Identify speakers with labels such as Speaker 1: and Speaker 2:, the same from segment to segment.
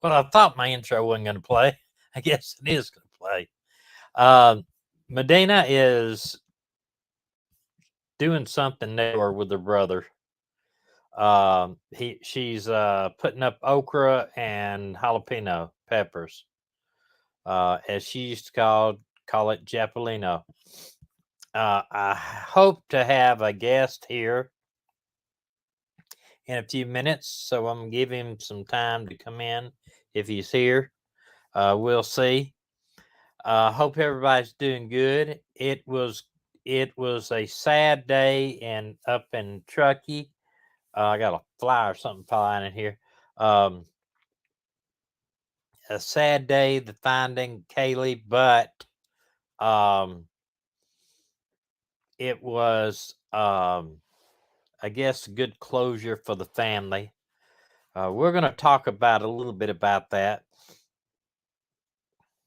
Speaker 1: Well, I thought my intro wasn't going to play. I guess it is going to play. Uh, Medina is doing something new with her brother. She's putting up okra and jalapeno peppers, as she used to call it Japalino. I hope to have a guest here in a few minutes, so I'm gonna give him some time to come in if he's here. We'll see. Hope everybody's doing good. It was a sad day up in Truckee. I got a fly or something flying in here. Um, a sad day, the finding Kaylee, but um, it was, I guess, a good closure for the family. We're going to talk about a little bit about that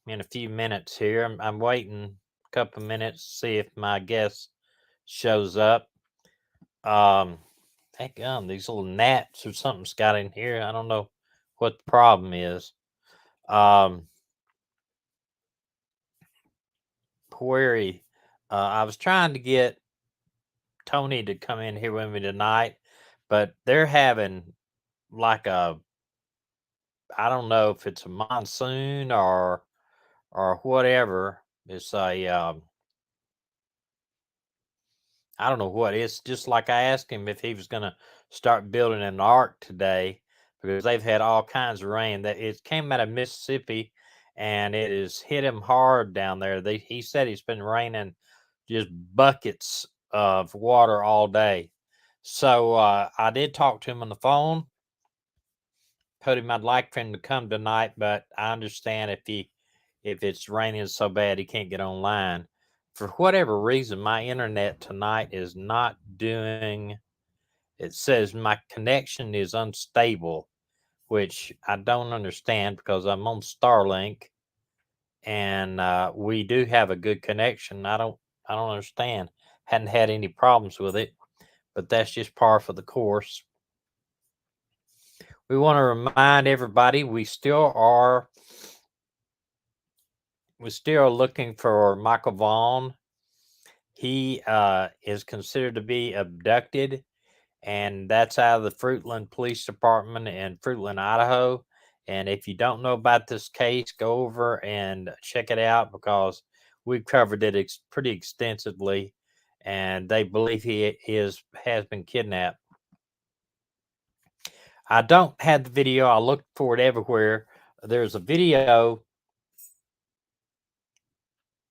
Speaker 1: in a few minutes here. I'm waiting a couple minutes to see if my guest shows up. Heck, these little gnats or something's got in here. I don't know what the problem is. Query. I was trying to get Tony to come in here with me tonight, but they're having like I don't know if it's a monsoon or whatever. It's a I don't know what. It's just like I asked him if he was going to start building an ark today because they've had all kinds of rain. That it came out of Mississippi and it has hit him hard down there. He said it's been raining just buckets of water all day. So I did talk to him on the phone. Told him I'd like for him to come tonight, but I understand if it's raining so bad he can't get online. For whatever reason, my internet tonight is not doing. It says my connection is unstable, which I don't understand because I'm on Starlink and we do have a good connection. I don't understand. Hadn't had any problems with it, but that's just par for the course. We want to remind everybody we're still looking for Michael Vaughn. He is considered to be abducted, and that's out of the Fruitland Police Department in Fruitland, Idaho. And if you don't know about this case, go over and check it out because we've covered it pretty extensively, and they believe has been kidnapped. I don't have the video. I looked for it everywhere. There's a video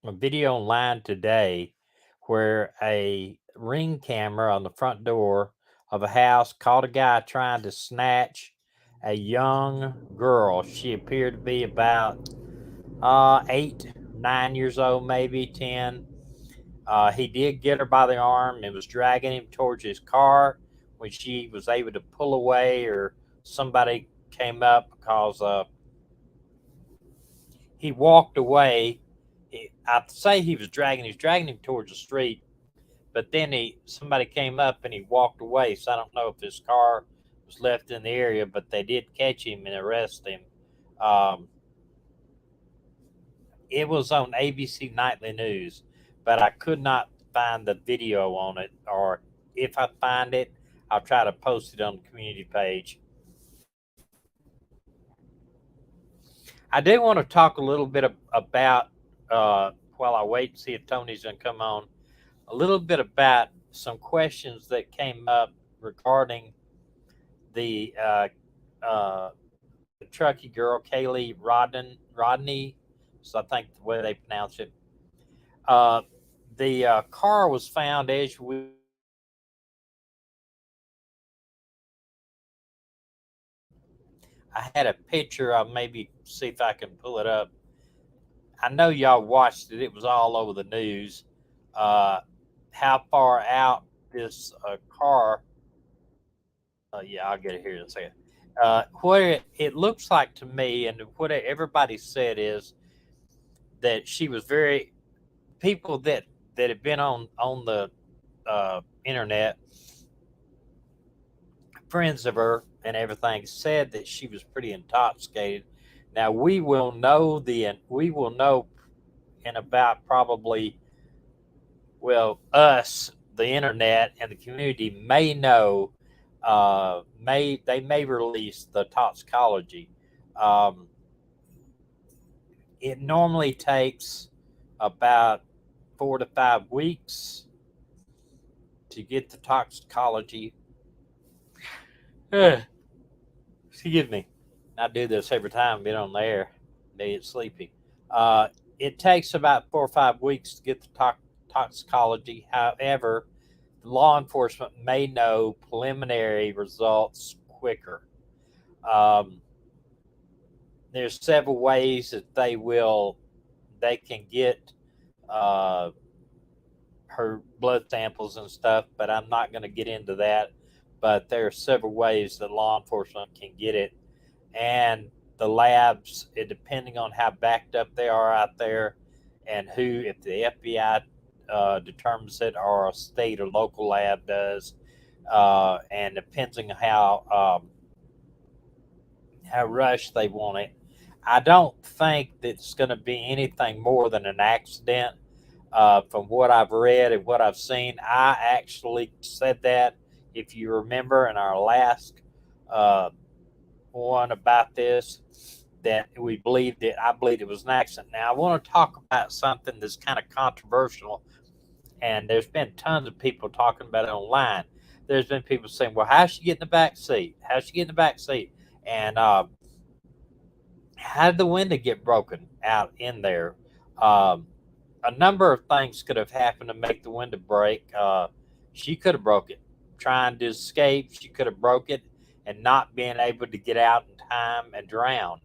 Speaker 1: online today where a ring camera on the front door of a house caught a guy trying to snatch a young girl. She appeared to be about 8, 9 years old, maybe 10. He did get her by the arm and was dragging him towards his car when she was able to pull away, or somebody came up because he walked away. I'd say he's dragging him towards the street, but then somebody came up and he walked away. So I don't know if his car was left in the area, but they did catch him and arrest him. Um, it was on ABC Nightly News, but I could not find the video on it, or if I find it, I'll try to post it on the community page. I do want to talk a little bit about, while I wait and see if Tony's going to come on, a little bit about some questions that came up regarding the Truckee girl, Kiely Rodni. So I think the way they pronounce it. Uh, the car was found as we. I had a picture. I'll maybe see if I can pull it up. I know y'all watched it. It was all over the news. Uh, how far out this car? Yeah, I'll get it here in a second. What it looks like to me, and what everybody said is that she was very people that have been on the internet, friends of her, and everything said that she was pretty intoxicated. Now we will know in about probably, well, us, the internet and the community may know, may release the toxicology. Um, it normally takes about 4 to 5 weeks to get the toxicology. Excuse me. I do this every time I get on the air. They get sleepy. Uh, it takes about 4 or 5 weeks to get the toxicology. However, law enforcement may know preliminary results quicker. Um, there's several ways that they can get uh, her blood samples and stuff, but I'm not going to get into that. But there are several ways that law enforcement can get it, and the labs, depending on how backed up they are out there, and who, if the FBI determines it or a state or local lab does, and depending on how rushed they want it. I don't think that it's going to be anything more than an accident. From what I've read and what I've seen, I actually said that, if you remember, in our last uh, one about this, that we believed it. I believed it was an accident. Now I want to talk about something that's kind of controversial, and there's been tons of people talking about it online. There's been people saying, "Well, how's she get in the back seat? How's she get in the back seat?" And how did the window get broken out in there? Um, a number of things could have happened to make the window break. She could have broke it trying to escape. She could have broke it and not being able to get out in time and drown.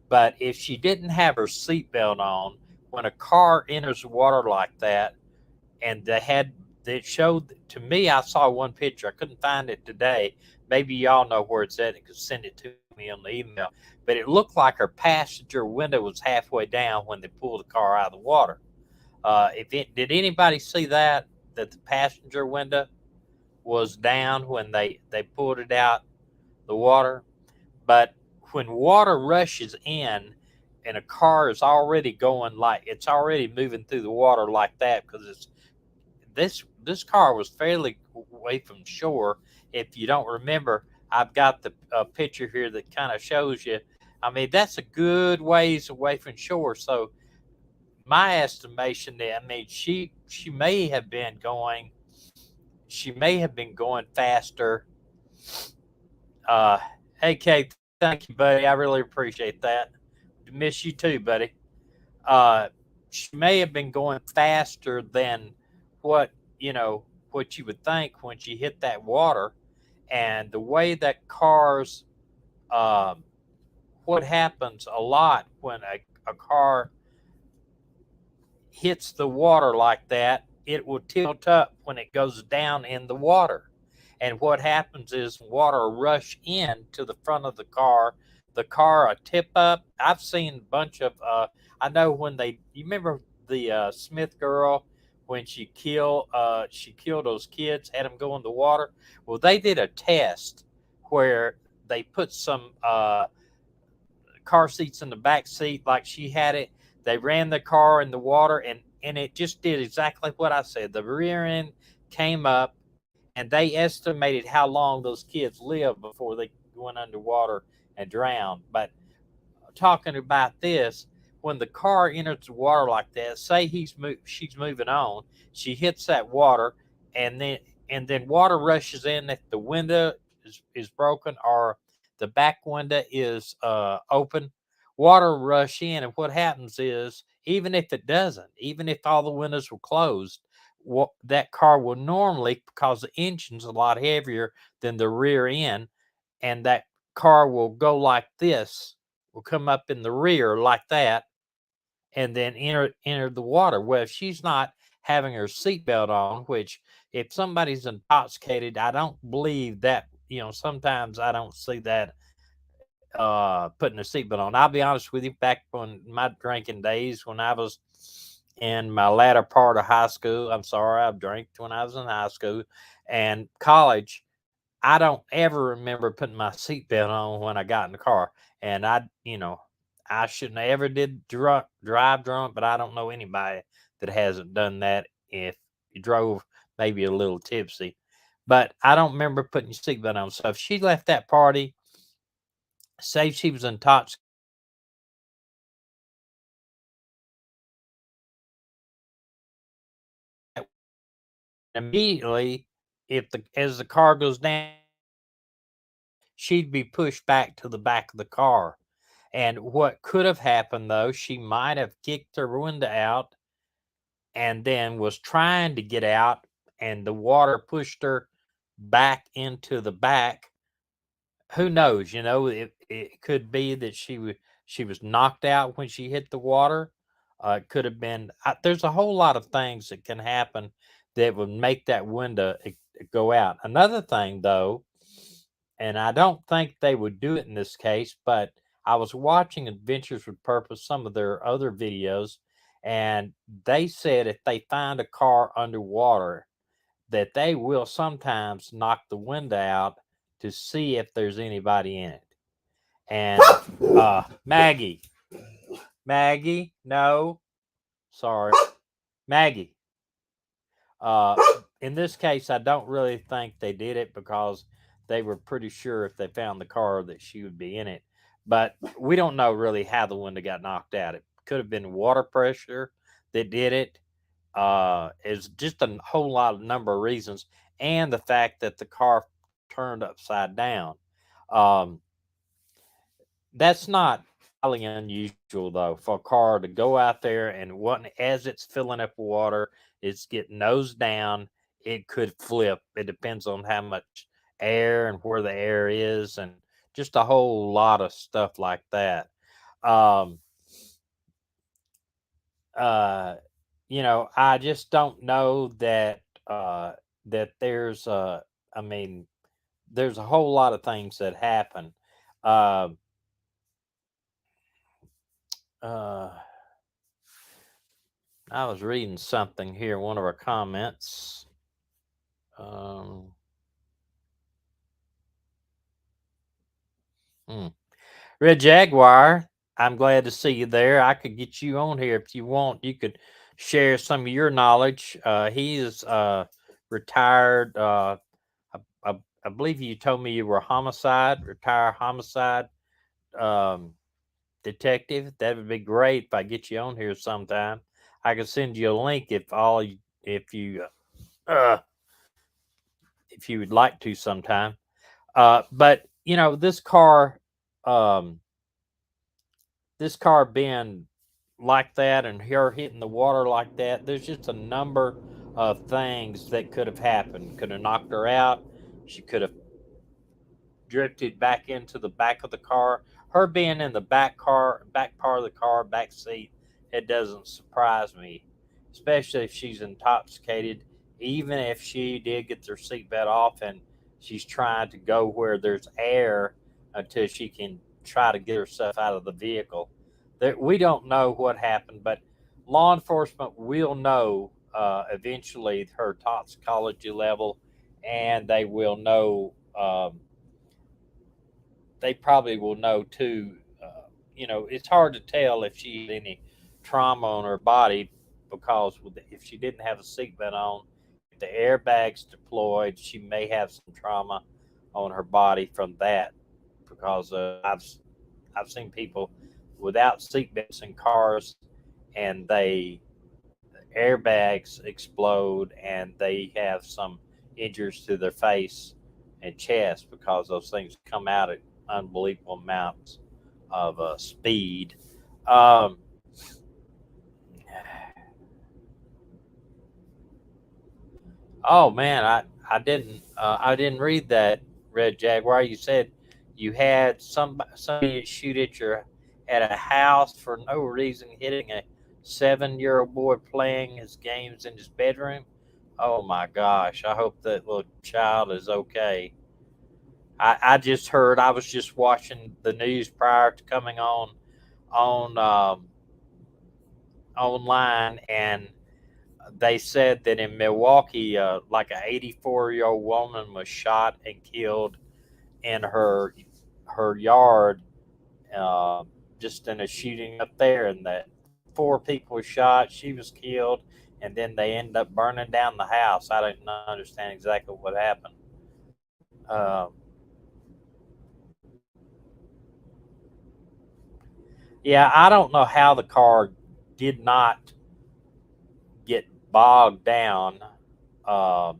Speaker 1: But if she didn't have her seatbelt on, when a car enters the water like that, and they showed to me, I saw one picture. I couldn't find it today. Maybe y'all know where it's at and could send it to me on the email. But it looked like her passenger window was halfway down when they pulled the car out of the water. Did anybody see that the passenger window was down when they pulled it out the water? But when water rushes in and a car is already going, like it's already moving through the water like that, because it's this car was fairly away from shore. If you don't remember, I've got the picture here that kind of shows you. I mean, that's a good ways away from shore. So my estimation, I mean, she may have been going, faster. Uh, hey, Kate, thank you, buddy. I really appreciate that. Miss you too, buddy. Uh, she may have been going faster than what what you would think when she hit that water, and the way that cars, um, what happens a lot when a car hits the water like that, it will tilt up when it goes down in the water. And what happens is water rush in to the front of the car a tip up. I've seen a bunch of I know when you remember the Smith girl, when she killed those kids, had them go in the water. Well, they did a test where they put some car seats in the back seat like she had it. They ran the car in the water, and it just did exactly what I said. The rear end came up, and they estimated how long those kids lived before they went underwater and drowned. But talking about this, when the car enters the water like that, say she's moving on, she hits that water, and then water rushes in if the window is broken or the back window is open. Water rush in, and what happens is, even if it doesn't, even if all the windows were closed, that car will normally, because the engine's a lot heavier than the rear end, and that car will go like this, will come up in the rear like that, and then enter the water. Well, if she's not having her seatbelt on, which if somebody's intoxicated, I don't believe that. Sometimes I don't see that putting a seatbelt on. I'll be honest with you. Back when my drinking days, when I was in my latter part of high school, I'm sorry, I've drank when I was in high school and college. I don't ever remember putting my seatbelt on when I got in the car, and I shouldn't have ever did drive drunk, but I don't know anybody that hasn't done that if you drove maybe a little tipsy. But I don't remember putting your seatbelt on. So if she left that party, say she was intoxicated, immediately, if the as the car goes down, she'd be pushed back to the back of the car. And what could have happened though, she might have kicked her window out and then was trying to get out, and the water pushed her back into the back. Who knows? It could be that she was knocked out when she hit the water. It could have been. There's a whole lot of things that can happen that would make that window go out. Another thing, though, and I don't think they would do it in this case, but I was watching Adventures with Purpose, some of their other videos, and they said if they find a car underwater, that they will sometimes knock the window out to see if there's anybody in it. And Maggie, no, sorry, Maggie. Uh, in this case, I don't really think they did it because they were pretty sure if they found the car that she would be in it. But we don't know really how the window got knocked out. It could have been water pressure that did it. It's just a whole lot of number of reasons, and the fact that the car turned upside down. Um, that's not highly unusual though for a car to go out there and as it's filling up with water, it's getting nose down. It could flip. It depends on how much air and where the air is, and just a whole lot of stuff like that. Um, uh, I just don't know that I mean, there's a whole lot of things that happen. Uh, uh, I was reading something here, one of our comments. Um, hmm. Red Jaguar, I'm glad to see you there. I could get you on here if you want. You could share some of your knowledge. He is retired. I believe you told me you were retired homicide um, detective. That would be great if I get you on here sometime. I could send you a link if you uh, if you would like to sometime. But um, this car being like that and her hitting the water like that, there's just a number of things that could have happened. Could have knocked her out. She could have drifted back into the back of the car. Her being in the back part of the car, back seat, it doesn't surprise me, especially if she's intoxicated. Even if she did get her seatbelt off and she's trying to go where there's air until she can try to get herself out of the vehicle. We don't know what happened, but law enforcement will know eventually her toxicology level, and they probably will know too. It's hard to tell if she had any trauma on her body because if she didn't have a seatbelt on, if the airbags deployed, she may have some trauma on her body from that. Because I've seen people without seatbelts in cars, and they airbags explode and they have some injuries to their face and chest because those things come out at unbelievable amounts of speed. Um, oh man, I didn't read that, Red Jaguar. You said you had somebody shoot at a house for no reason, hitting a 7-year-old boy playing his games in his bedroom. Oh my gosh! I hope that little child is okay. I just heard. I was just watching the news prior to coming on online, and They said that in Milwaukee, like an 84-year-old woman was shot and killed in her yard, uh, just in a shooting up there, and that four people were shot. She was killed, and then they ended up burning down the house. I didn't understand exactly what happened. Yeah, I don't know how the car did not get bogged down uh,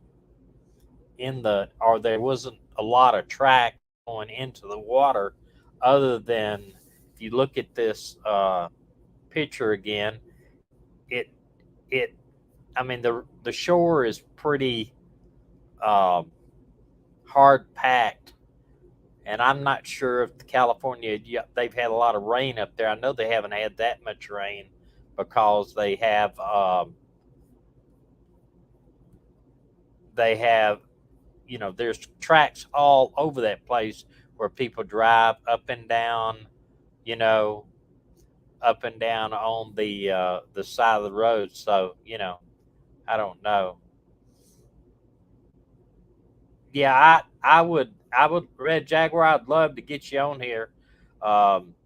Speaker 1: in the, or there wasn't a lot of track going into the water, other than if you look at this picture again, it it I mean the shore is pretty uh, hard packed, and I'm not sure if California, they've had a lot of rain up there. I know they haven't had that much rain because they have there's tracks all over that place where people drive up and down, you know, up and down on the side of the road. So I don't know. Yeah, I would Red Jaguar. I'd love to get you on here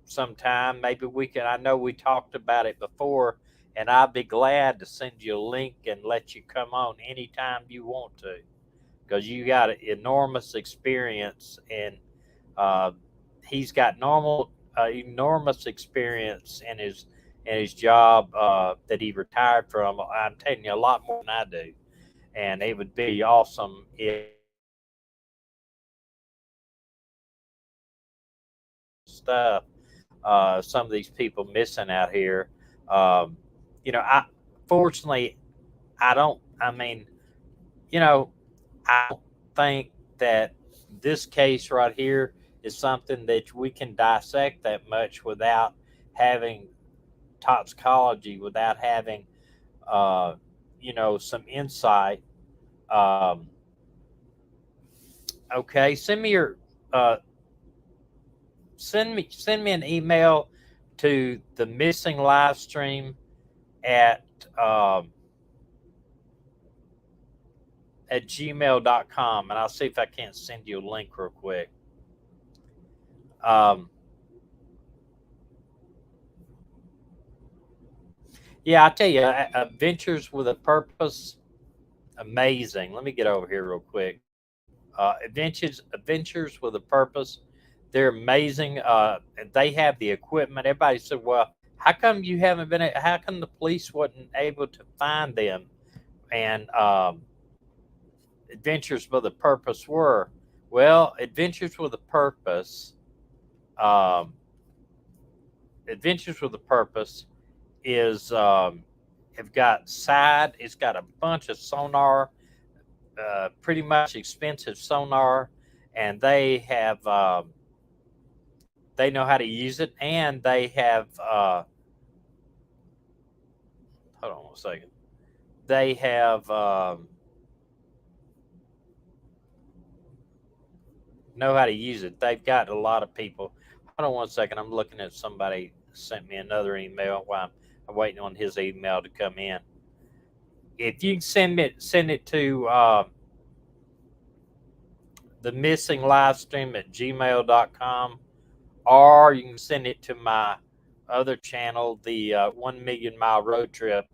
Speaker 1: sometime. Maybe we can. I know we talked about it before, and I'd be glad to send you a link and let you come on anytime you want to, because you got enormous experience, and uh, he's got enormous experience in his job that he retired from. I'm telling you, a lot more than I do, and it would be awesome if stuff some of these people missing out here. Um, I fortunately I don't. I mean, you know, I don't think that this case right here is something that we can dissect that much without having toxicology, without having, uh, some insight. Um, okay, uh, send me an email to the missing live stream at um, at gmail.com, and I'll see if I can't send you a link real quick. Um, yeah, I tell you, Adventures with a Purpose, amazing. Let me get over here real quick. Adventures with a Purpose, they're amazing. And they have the equipment. Everybody said, "Well, how come you haven't been? How come the police wasn't able to find them?" And Adventures with a Purpose were. Well, Um, Adventures with a Purpose is have got side. It's got a bunch of sonar, pretty much expensive sonar, and they know how to use it, and they have hold on one second. They have know how to use it. They've got a lot of people. Hold on one second. I'm looking at somebody sent me another email while I'm waiting on his email to come in. If you can send it to the missing live stream at gmail.com, or you can send it to my other channel, the 1 Million Mile Road Trip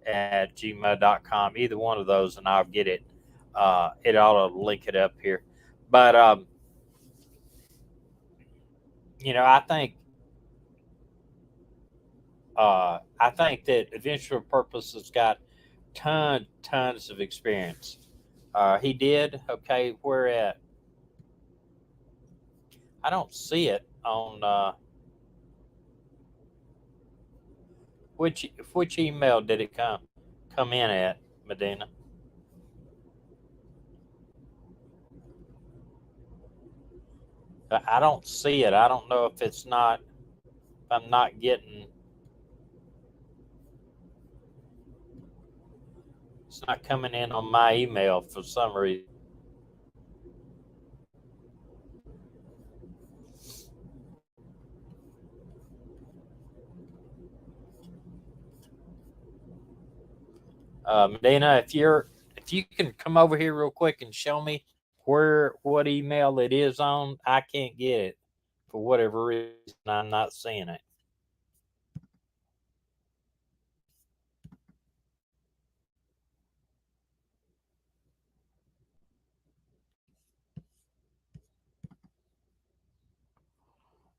Speaker 1: at gmail.com. Either one of those, and I'll get it. It ought to link it up here. But, I think that Adventure Purpose has got tons of experience. He did. Okay, where at? I don't see it on which email did it come in at, Medina? I don't see it. I don't know if I'm not getting. It's not coming in on my email for some reason. Medina, if you can come over here real quick and show me what email it is on, I can't get it for whatever reason. I'm not seeing it.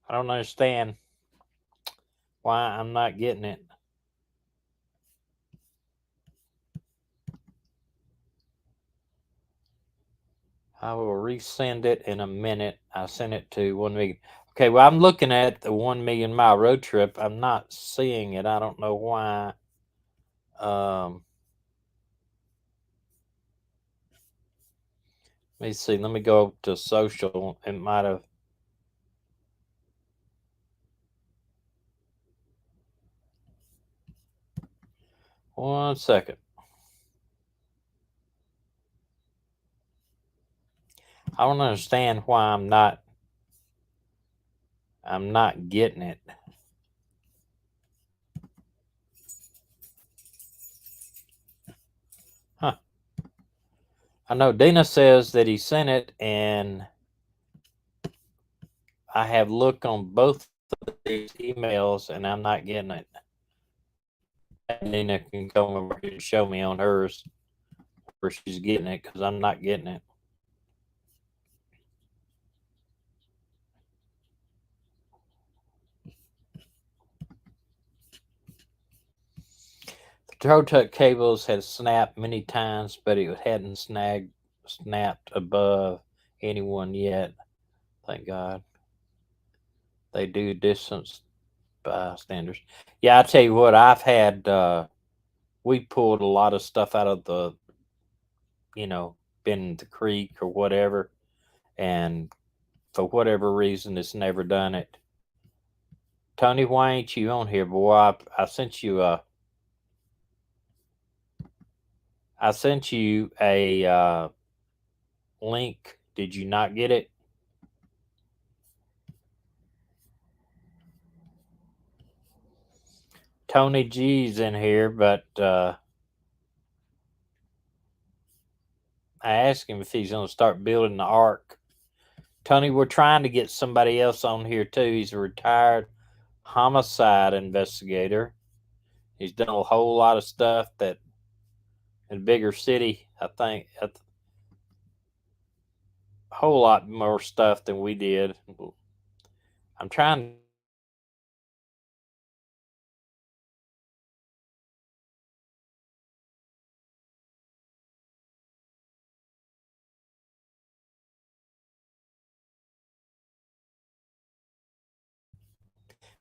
Speaker 1: I don't understand why I'm not getting it. I will resend it in a minute. I sent it to 1 million. Okay, well, I'm looking at the 1 million mile road trip. I'm not seeing it. I don't know why. Um, Let me see. Let me go to social. It might have. One second. I don't understand why I'm not getting it. Huh. I know Dina says that he sent it, and I have looked on both of these emails, and I'm not getting it. Dina can come over here and show me on hers where she's getting it, because I'm not getting it. The tow truck cables had snapped many times, but it hadn't snapped above anyone yet. Thank God. They do distance bystanders. Yeah, I tell you what, I've had we pulled a lot of stuff out of the, you know, been in the creek or whatever, and for whatever reason, it's never done it. Tony, why ain't you on here, boy? I sent you a link. Did you not get it? Tony G's in here, but I asked him if he's going to start building the ark. Tony, we're trying to get somebody else on here too. He's a retired homicide investigator. He's done a whole lot of stuff that in bigger city, I think, a whole lot more stuff than we did. I'm trying.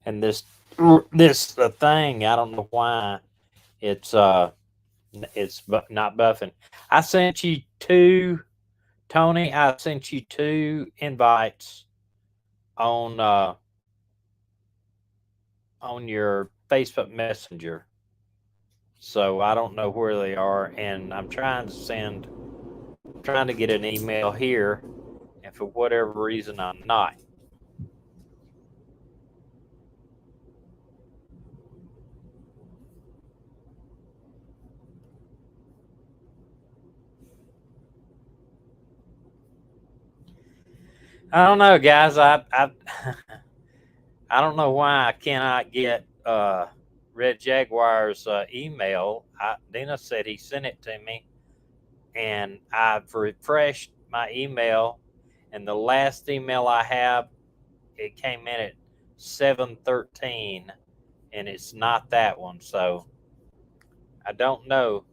Speaker 1: And this thing, I don't know why it's not buffing. I sent you two, Tony. I sent you two invites on on your Facebook Messenger. So I don't know where they are, and I'm trying to get an email here, and for whatever reason, I'm not. I don't know, guys. I don't know why I cannot get Red Jaguar's email. Dina said he sent it to me, and I've refreshed my email, and the last email I have, it came in at 7:13, and it's not that one. So I don't know.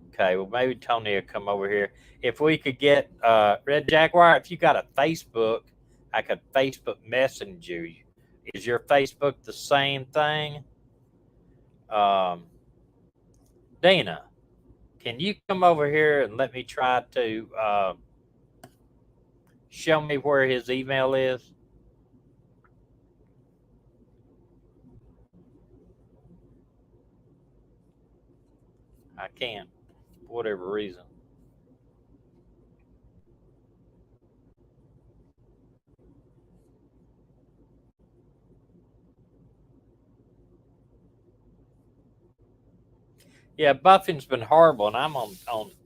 Speaker 1: Okay, well maybe Tony will come over here. If we could get Red Jaguar, if you got a Facebook, I could Facebook message you. Is your Facebook the same thing? Um, Dana, can you come over here and let me try to show me where his email is? I can't, for whatever reason. Yeah, buffing's been horrible, and I'm on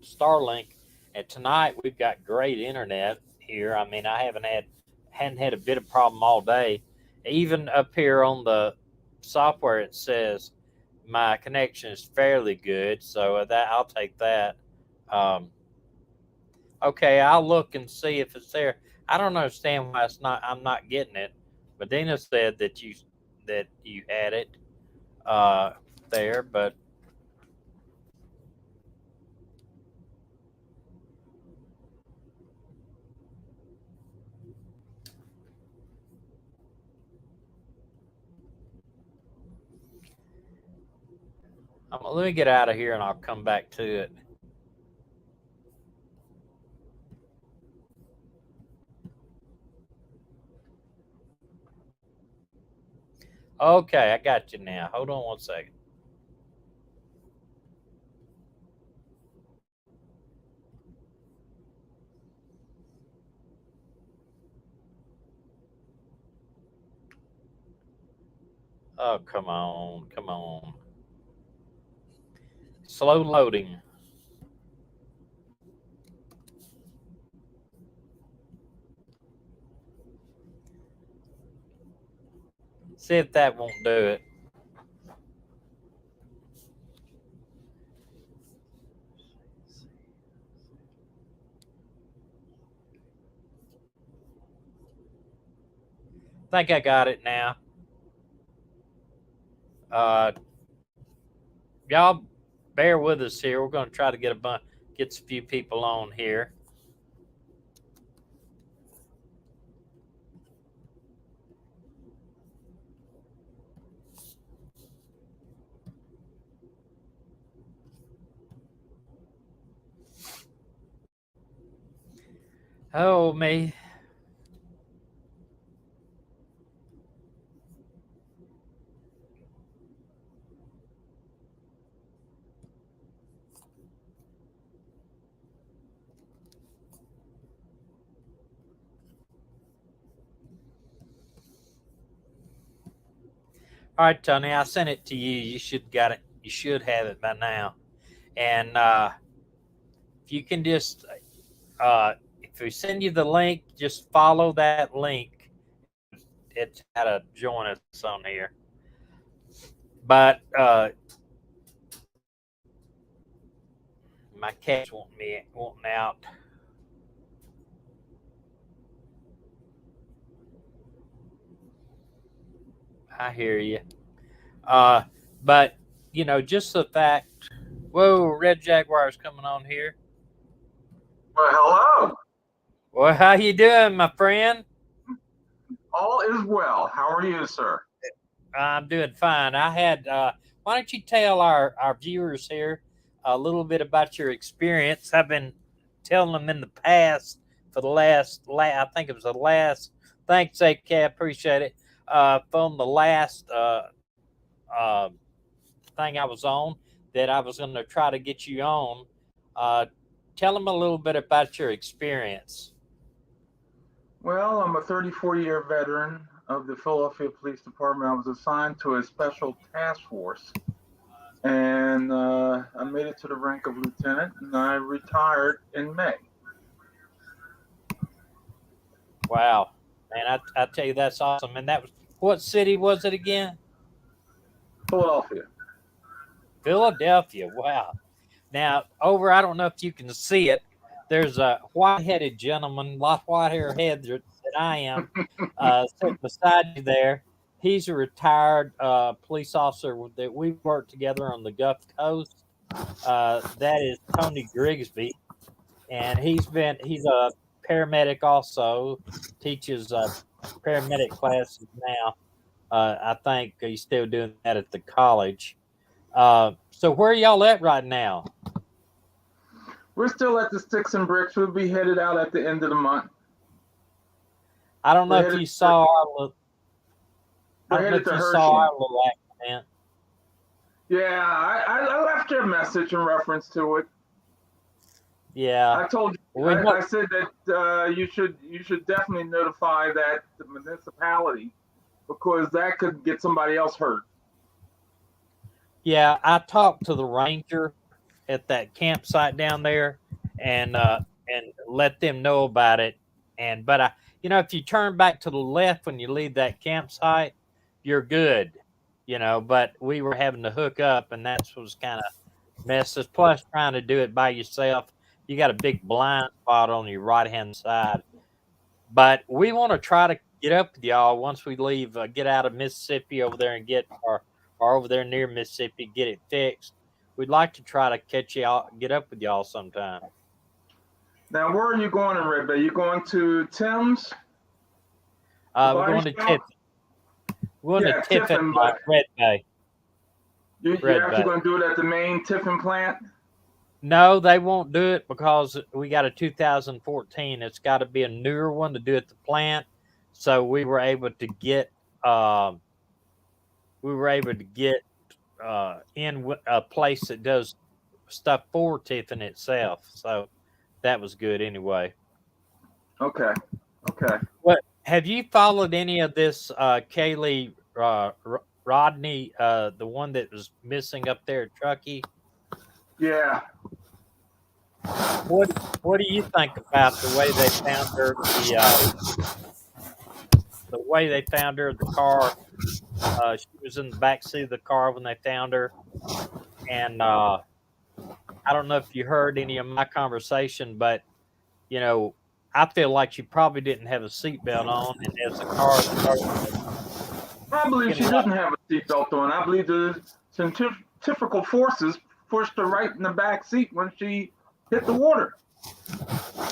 Speaker 1: Starlink, and tonight we've got great internet here. I mean, I hadn't had a bit of problem all day. Even up here on the software, it says my connection is fairly good, so that I'll take that. Um, okay, I'll look and see if it's there. I don't understand why it's not. I'm not getting it. Medina said that you had it uh, there, but let me get out of here and I'll come back to it. Okay, I got you now. Hold on one second. Oh, come on, come on. Slow loading. See if that won't do it. Think I got it now. Uh, y'all bear with us here. We're going to try to get a few people on here. Oh, me. All right, Tony, I sent it to you. You should got it. You should have it by now. And if you can just, if we send you the link, just follow that link. It's how to join us on here. But my cat's wanting out. I hear you. Uh, but just the fact. Whoa, Red Jaguar's coming on here.
Speaker 2: Well, hello.
Speaker 1: Well, how you doing, my friend?
Speaker 2: All is well. How are you, sir?
Speaker 1: I'm doing fine. I had. Why don't you tell our viewers here a little bit about your experience? I've been telling them in the past for the I think it was the last. Thanks, AK. Appreciate it. From the last uh, thing I was on, that I was going to try to get you on. Uh, Tell them a little bit about your experience.
Speaker 2: Well, I'm a 34-year veteran of the Philadelphia Police Department. I was assigned to a special task force, and I made it to the rank of lieutenant, and I retired in May.
Speaker 1: Wow, man, I tell you, that's awesome. And that was, what city was it again?
Speaker 2: Philadelphia.
Speaker 1: Philadelphia. Wow. Now, I don't know if you can see it. There's a white-headed gentleman, a lot white-haired head than I am, sitting beside you there. He's a retired police officer that we worked together on the Gulf Coast. That is Tony Grigsby, and he's a paramedic also, teaches paramedic classes now. I think he's still doing that at the college. So where are y'all at right now?
Speaker 2: We're still at the Sticks and Bricks. We'll be headed out at the end of the month.
Speaker 1: I don't know if you saw our little accident.
Speaker 2: Yeah, I left you a message in reference to it.
Speaker 1: Yeah,
Speaker 2: I told you. I said that you should definitely notify that the municipality, because that could get somebody else hurt.
Speaker 1: Yeah, I talked to the ranger at that campsite down there, and let them know about it. And but I, if you turn back to the left when you leave that campsite, you're good. But we were having to hook up, and that's was kind of messes. Plus, trying to do it by yourself, you got a big blind spot on your right hand side. But we want to try to get up with y'all once we leave, get out of Mississippi over there and get or over there near Mississippi, get it fixed. We'd like to try to catch y'all, get up with y'all sometime.
Speaker 2: Now, where are you going in Red Bay? You going to Tim's, the
Speaker 1: We're
Speaker 2: body
Speaker 1: going to
Speaker 2: shop?
Speaker 1: Tiffin. We're going to
Speaker 2: Yeah,
Speaker 1: Tiffin,
Speaker 2: Tiffin, but
Speaker 1: Red Bay.
Speaker 2: you're
Speaker 1: Red
Speaker 2: actually
Speaker 1: Bay.
Speaker 2: going to do it at the main Tiffin plant?
Speaker 1: No, they won't do it because we got a 2014. It's got to be a newer one to do at the plant. So um, we were able to get in a place that does stuff for Tiffin itself. So that was good anyway.
Speaker 2: Okay, okay.
Speaker 1: What have you followed any of this Kiely Rodni, the one that was missing up there at Truckee?
Speaker 2: Yeah.
Speaker 1: What What do you think about the way they found her? The way they found her, the car. She was in the back seat of the car when they found her, and I don't know if you heard any of my conversation, but you know, I feel like she probably didn't have a seatbelt on, and as the car started
Speaker 2: I believe
Speaker 1: getting
Speaker 2: she
Speaker 1: a
Speaker 2: didn't
Speaker 1: lot
Speaker 2: have a seatbelt on. I believe the centrifugal forces pushed her right in the back seat when she hit the water.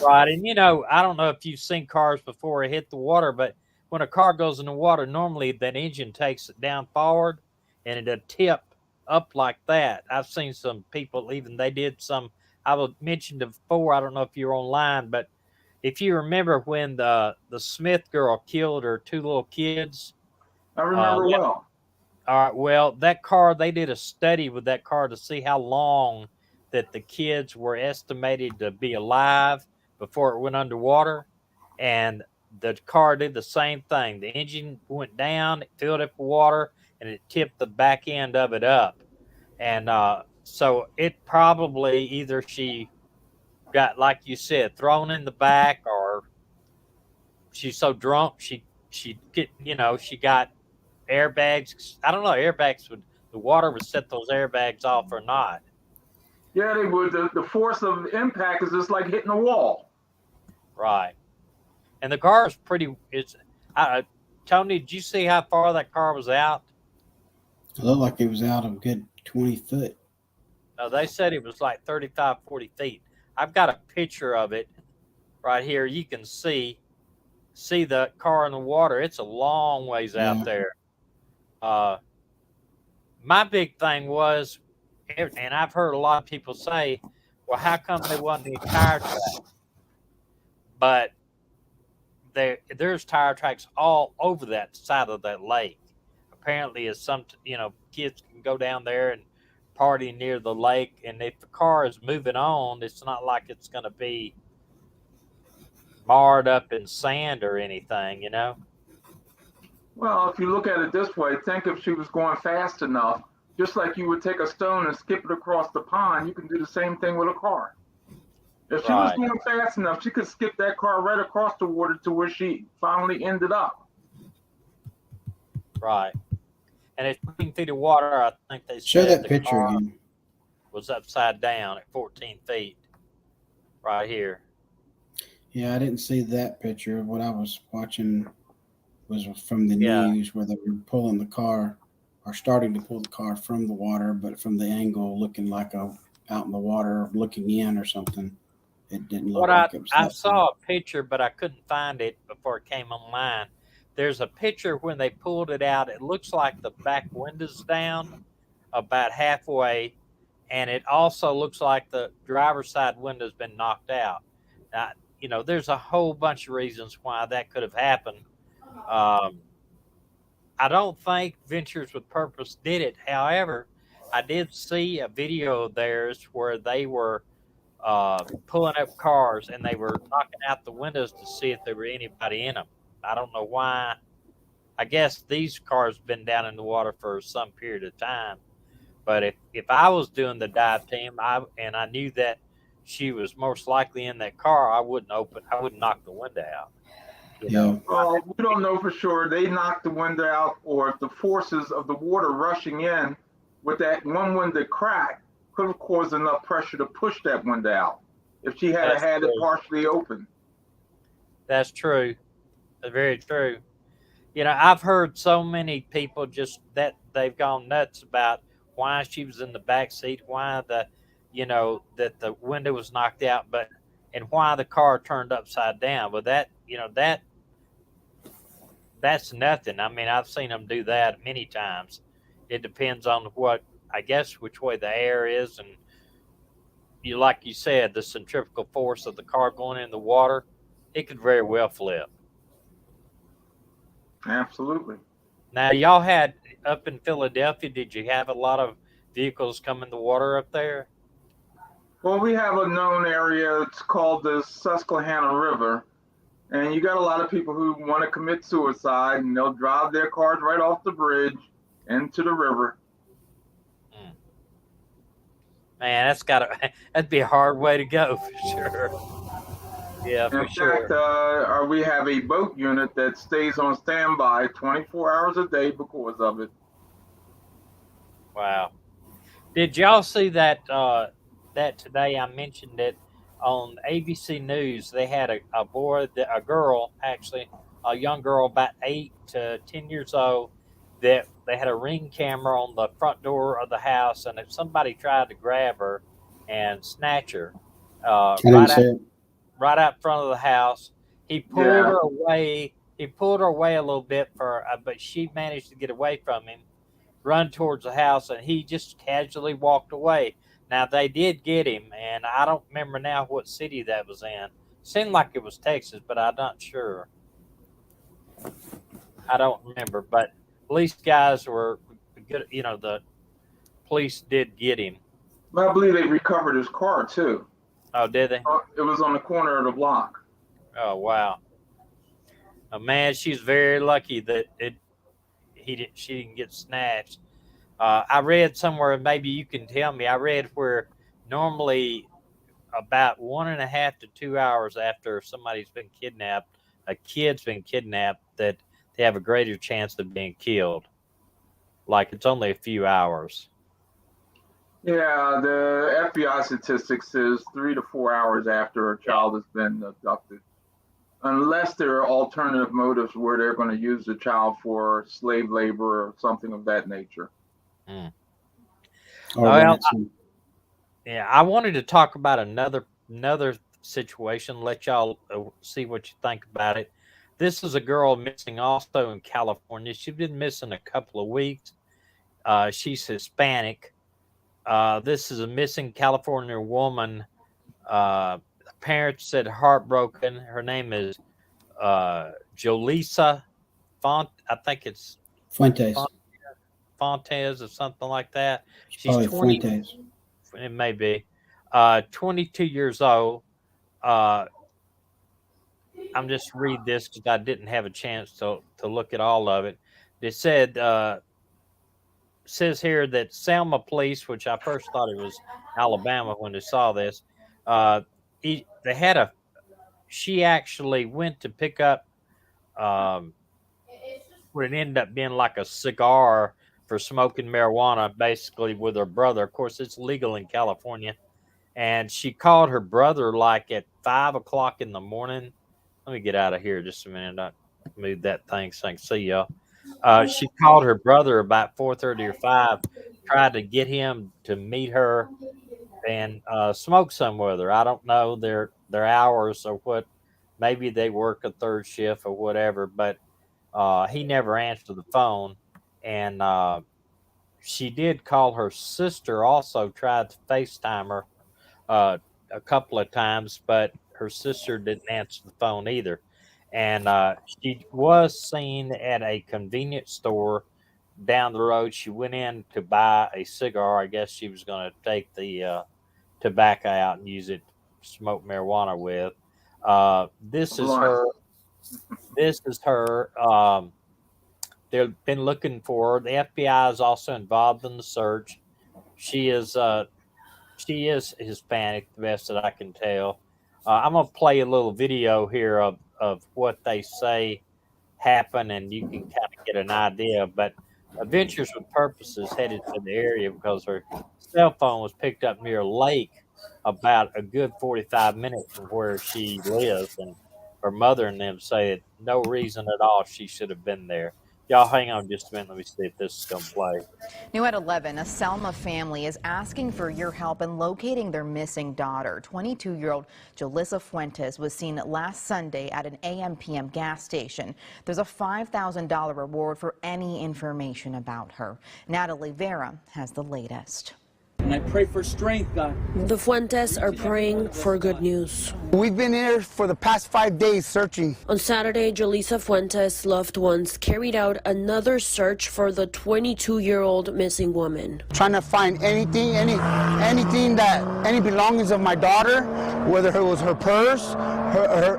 Speaker 1: right, and I don't know if you've seen cars before it hit the water, but when a car goes in the water, normally that engine takes it down forward, and it'll tip up like that. I've seen some people even they did some. I was mentioned before. I don't know if you're online, but if you remember when the Smith girl killed her two little kids,
Speaker 2: I
Speaker 1: uh,
Speaker 2: remember well.
Speaker 1: all right. Well, that car, they did a study with that car to see how long that the kids were estimated to be alive before it went underwater. And the car did the same thing. The engine went down, it filled up with water, and it tipped the back end of it up. And so it probably either she got, like you said, thrown in the back, or she's so drunk she get she got airbags. I don't know. Airbags would the water would set those airbags off or not.
Speaker 2: Yeah, they would. The force of impact is just like hitting a wall.
Speaker 1: Right. And the car is pretty. It's. Tony, did you see how far that car was out?
Speaker 3: It looked like it was out a good 20 foot.
Speaker 1: No, they said it was like 35, 40 feet. I've got a picture of it right here. You can see the car in the water. It's a long ways out
Speaker 3: Yeah.
Speaker 1: there. Uh, my big thing was, and I've heard a lot of people say, well, how come there wasn't any tire tracks? But there's tire tracks all over that side of that lake. Apparently, as some kids can go down there and party near the lake, and if the car is moving on, it's not like it's going to be marred up in sand or anything.
Speaker 2: Well, if you look at it this way, think if she was going fast enough, just like you would take a stone and skip it across the pond, you can do the same thing with a car. If she was
Speaker 1: Right,
Speaker 2: going fast enough, she could skip that car right across the water to where she finally ended up.
Speaker 1: right. And at 14 feet of water, I think they
Speaker 3: Show
Speaker 1: said
Speaker 3: that
Speaker 1: the
Speaker 3: picture
Speaker 1: car
Speaker 3: again.
Speaker 1: was upside down at 14 feet right here.
Speaker 3: Yeah, I didn't see that picture. What I was watching was from the
Speaker 1: Yeah,
Speaker 3: news where they were pulling the car or starting to pull the car from the water, but from the angle looking like out in the water looking in or something. It didn't
Speaker 1: what
Speaker 3: look like it was
Speaker 1: I
Speaker 3: that far.
Speaker 1: saw a picture, but I couldn't find it before it came online. There's a picture when they pulled it out. It looks like the back window's down about halfway, and it also looks like the driver's side window's been knocked out. Now, there's a whole bunch of reasons why that could have happened. Um, I don't think Ventures with Purpose did it. However, I did see a video of theirs where they were pulling up cars and they were knocking out the windows to see if there were anybody in them. I don't know why. I guess these cars have been down in the water for some period of time. But if I was doing the dive team, and I knew that she was most likely in that car, I wouldn't knock the window out. You
Speaker 3: Yeah.
Speaker 1: know,
Speaker 2: Well, we don't know for sure. They knocked the window out, or if the forces of the water rushing in with that one window crack could have caused enough pressure to push that window out if she had
Speaker 1: that's
Speaker 2: had it
Speaker 1: true.
Speaker 2: partially open.
Speaker 1: That's true. That's very true. You know, I've heard so many people just that they've gone nuts about why she was in the back seat, why that the window was knocked out, and why the car turned upside down. But that's nothing. I mean, I've seen them do that many times. It depends on which way the air is, and like you said, the centrifugal force of the car going in the water, it could very well flip.
Speaker 2: Absolutely.
Speaker 1: Now, y'all had up in Philadelphia, did you have a lot of vehicles come in the water up there?
Speaker 2: Well, we have a known area. It's called the Susquehanna River. And you got a lot of people who want to commit suicide, and they'll drive their cars right off the bridge into the river.
Speaker 1: Hmm. Man, that'd be a hard way to go for sure. Yeah,
Speaker 2: In
Speaker 1: for
Speaker 2: fact,
Speaker 1: sure.
Speaker 2: we have a boat unit that stays on standby 24 hours a day because of it.
Speaker 1: Wow. Did y'all see that today? I mentioned it on ABC News. They had a girl, actually, a young girl about 8 to 10 years old, that they had a ring camera on the front door of the house, and if somebody tried to grab her and snatch her,
Speaker 3: I didn't see it.
Speaker 1: right out front of the house, he pulled
Speaker 2: Yeah.
Speaker 1: her away. He pulled her away a little bit but she managed to get away from him, run towards the house, and he just casually walked away. Now they did get him, and I don't remember now what city that was in. Seemed like it was Texas, but I'm not sure. I don't remember, but police guys were good. You know, the police did get him.
Speaker 2: But I believe they recovered his car too.
Speaker 1: Oh, did they?
Speaker 2: It was on the corner of the block.
Speaker 1: Oh, wow. Man, she's very lucky that she didn't get snatched. I read somewhere, maybe you can tell me. I read where normally about 1.5 to 2 hours after somebody's been kidnapped, a kid's been kidnapped, that they have a greater chance of being killed. Like it's only a few hours.
Speaker 2: Yeah, the FBI statistics says 3 to 4 hours after a child has been abducted, unless there are alternative motives where they're going to use the child for slave labor or something of that nature.
Speaker 1: Mm.
Speaker 3: Or
Speaker 1: Well,
Speaker 3: ransom.
Speaker 1: yeah, I wanted to talk about another situation. Let y'all see what you think about it. This is a girl missing also in California. She's been missing a couple of weeks. She's Hispanic. This is a missing California woman. Parents said heartbroken. Her name is Jolissa I think it's
Speaker 3: Fuentes.
Speaker 1: Font- Fontes or something like that.
Speaker 3: It's
Speaker 1: She's
Speaker 3: probably
Speaker 1: 20.
Speaker 3: Fuentes.
Speaker 1: It may be 22 years old. Uh, I'm just read this because I didn't have a chance to look at all of it. It says here that Selma police, which I first thought it was Alabama when they saw this, uh, they had she actually went to pick up um, what it ended up being like a cigar for smoking marijuana, basically with her brother. Of course, it's legal in California, and she called her brother like at 5 o'clock in the morning. Let me get out of here just a minute. I moved that thing so I can see y'all. She called her brother about 4:30 or 5, tried to get him to meet her and smoke some with her. I don't know their hours or what. Maybe they work a third shift or whatever, but he never answered the phone. And she did call her sister. Also tried to FaceTime her a couple of times, but her sister didn't answer the phone either. And she was seen at a convenience store down the road. She went in to buy a cigar. I guess she was going to take the tobacco out and use it to smoke marijuana with. This is
Speaker 2: Blunt.
Speaker 1: her. This is her. They've been looking for her. The FBI is also involved in the search. she is Hispanic, the best that I can tell. I'm gonna play a little video here of what they say happened, and you can kind of get an idea. But Adventures with Purpose is headed to the area because her cell phone was picked up near a lake about a good 45 minutes from where she lives, and her mother and them say that no reason at all she should have been there. Y'all hang on just a minute. Let me see if this is gonna play.
Speaker 4: New at 11, a Selma family is asking for your help in locating their missing daughter. 22-year-old Jolissa Fuentes was seen last Sunday at an AM/PM gas station. There's a $5,000 reward for any information about her. Natalie Vera has the latest.
Speaker 5: And I pray for strength, God.
Speaker 6: The Fuentes are praying for good news.
Speaker 7: We've been here for the past 5 days searching.
Speaker 6: On Saturday, Jolissa Fuentes' loved ones carried out another search for the 22-year-old missing woman.
Speaker 7: Trying to find anything that, any belongings of my daughter, whether it was her purse,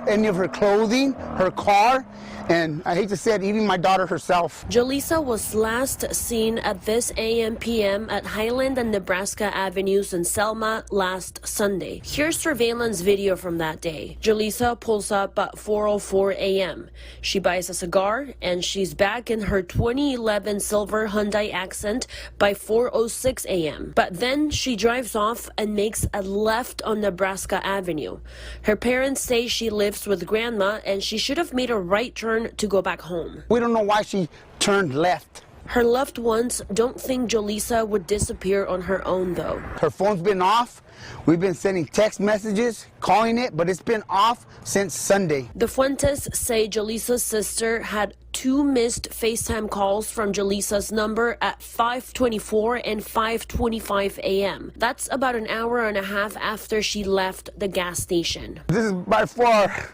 Speaker 7: any of her clothing, her car, and I hate to say it, even my daughter herself.
Speaker 6: Jolissa was last seen at this AM/PM at Highland and Nebraska Avenues in Selma last Sunday. Here's surveillance video from that day. Jolissa pulls up at 4:04 a.m. She buys a cigar and she's back in her 2011 silver Hyundai Accent by 4:06 a.m. But then she drives off and makes a left on Nebraska Avenue. Her parents say she lives with grandma and she should have made a right turn to go back home.
Speaker 7: We don't know why she turned left.
Speaker 6: Her loved ones don't think Jolissa would disappear on her own, though.
Speaker 7: Her phone's been off. We've been sending text messages, calling it, but it's been off since Sunday.
Speaker 6: The Fuentes say Jolissa's sister had 2 missed FaceTime calls from Jolissa's number at 5:24 and 5:25 a.m. That's about an hour and a half after she left the gas station.
Speaker 7: This is by far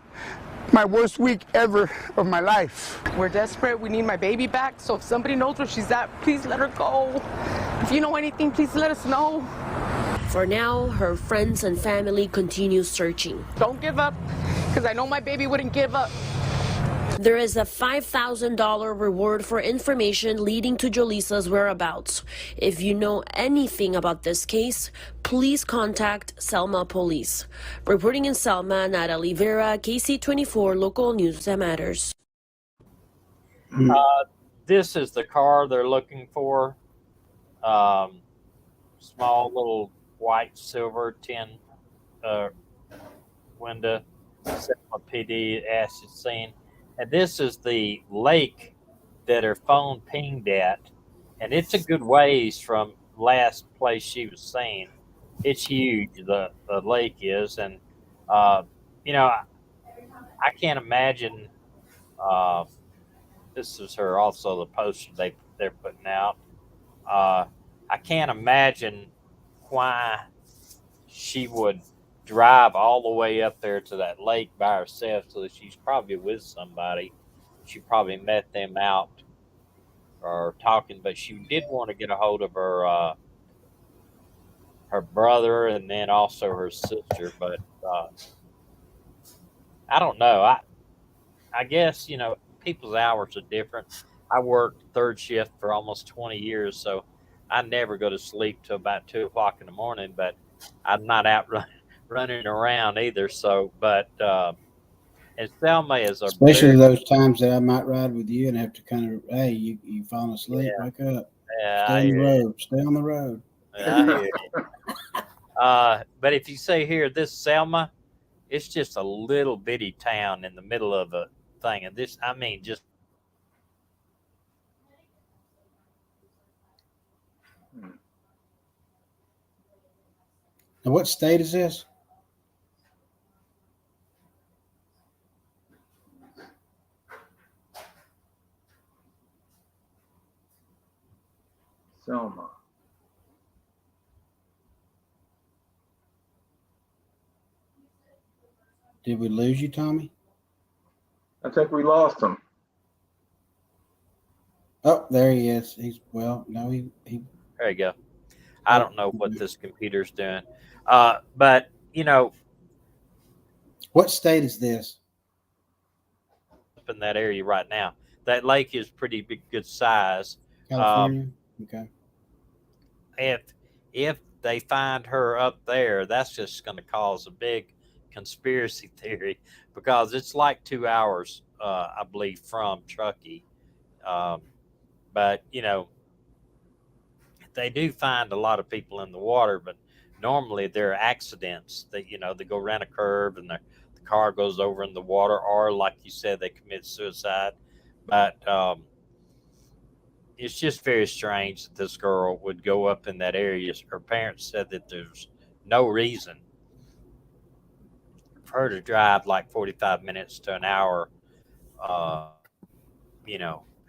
Speaker 7: my worst week ever of my life.
Speaker 8: We're desperate. We need my baby back. So if somebody knows where she's at, please let her go. If you know anything, please let us know.
Speaker 6: For now, her friends and family continue searching.
Speaker 8: Don't give up, because I know my baby wouldn't give up.
Speaker 6: There is a $5,000 reward for information leading to Jolissa's whereabouts. If you know anything about this case, please contact Selma Police. Reporting in Selma, Natalie Vera, KC24 Local News That Matters.
Speaker 1: This is the car they're looking for. Small little white silver tin window. Selma PD acid scene. And this is the lake that her phone pinged at. And it's a good ways from last place she was seen. It's huge, the lake is. And, you know, I can't imagine. This is her also, the poster they're putting out. I can't imagine why she would drive all the way up there to that lake by herself. So she's probably with somebody. She probably met them out or talking, but she did want to get a hold of her her brother and then also her sister. But I don't know. I guess, you know, people's hours are different. I worked third shift for almost 20 years, so I never go to sleep till about 2 o'clock in the morning, but I'm not out running around either. So, but and Selma is a
Speaker 3: especially those times that I might ride with you and have to kind of, hey, you falling asleep, wake up, stay on the road, stay on the road.
Speaker 1: I hear you. But if you say here, this Selma, it's just a little bitty town in the middle of a thing, and this, I mean, just.
Speaker 3: Now, what state is this?
Speaker 2: Selma.
Speaker 3: Did we lose you, Tommy?
Speaker 2: I think we lost him.
Speaker 3: Oh, there he is. He's, well, no, he
Speaker 1: There you go. I don't know what this computer's doing. But, you know.
Speaker 3: What state is this?
Speaker 1: Up in that area right now. That lake is pretty big, good size.
Speaker 3: California? Okay.
Speaker 1: if they find her up there, that's just going to cause a big conspiracy theory, because it's like 2 hours, I believe, from Truckee. Um, but they do find a lot of people in the water, but normally there are accidents that they go around a curve and the car goes over in the water, or like you said, they commit suicide. But it's just very strange that this girl would go up in that area. Her parents said that there's no reason for her to drive like 45 minutes to an hour, uh,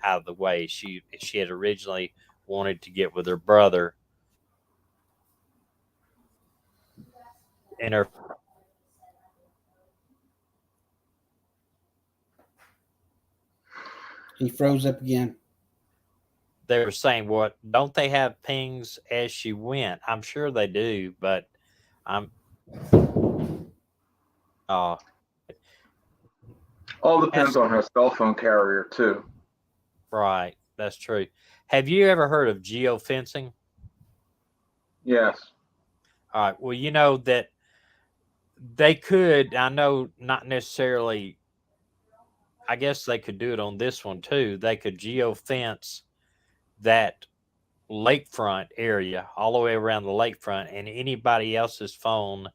Speaker 1: out of the way. She had originally wanted to get with her brother, and her
Speaker 3: He froze up again.
Speaker 1: they were saying, "What, don't they have pings as she went?" I'm sure they do, but I'm uh
Speaker 2: All depends
Speaker 1: that's
Speaker 2: on her cell phone carrier too.
Speaker 1: right. That's true. Have you ever heard of geofencing?
Speaker 2: Yes.
Speaker 1: All right. Well, you know that they could, I know not necessarily, I guess they could do it on this one too. They could geofence that lakefront area all the way around the lakefront, and anybody else's phone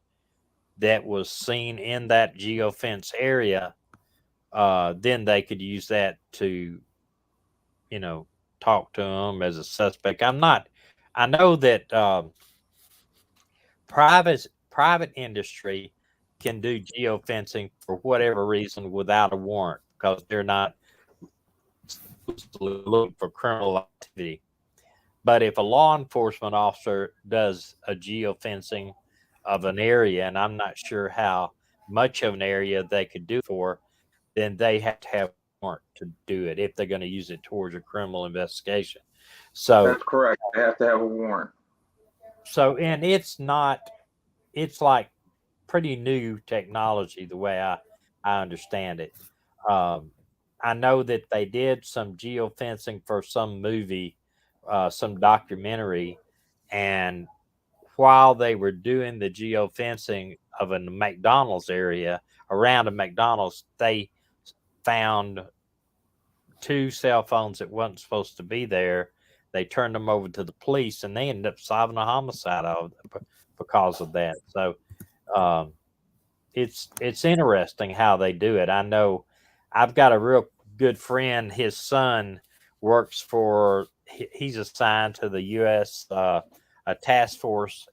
Speaker 1: that was seen in that geofence area, then they could use that to, talk to them as a suspect. I know that private industry can do geofencing for whatever reason without a warrant, because they're not looking for criminal activity. But if a law enforcement officer does a geofencing of an area, and I'm not sure how much of an area they could do for, then they have to have a warrant to do it if they're going to use it towards a criminal investigation. So,
Speaker 2: That's correct. They have to have a warrant.
Speaker 1: and it's like pretty new technology the way I understand it. Um, I know that they did some geofencing for some movie, some documentary, and while they were doing the geofencing of a McDonald's area around a McDonald's, they found two cell phones that wasn't supposed to be there. They turned them over to the police, and they ended up solving a homicide because of that. So um, it's interesting how they do it. I know I've got a real good friend. His son works for. He's assigned to the U.S. A task force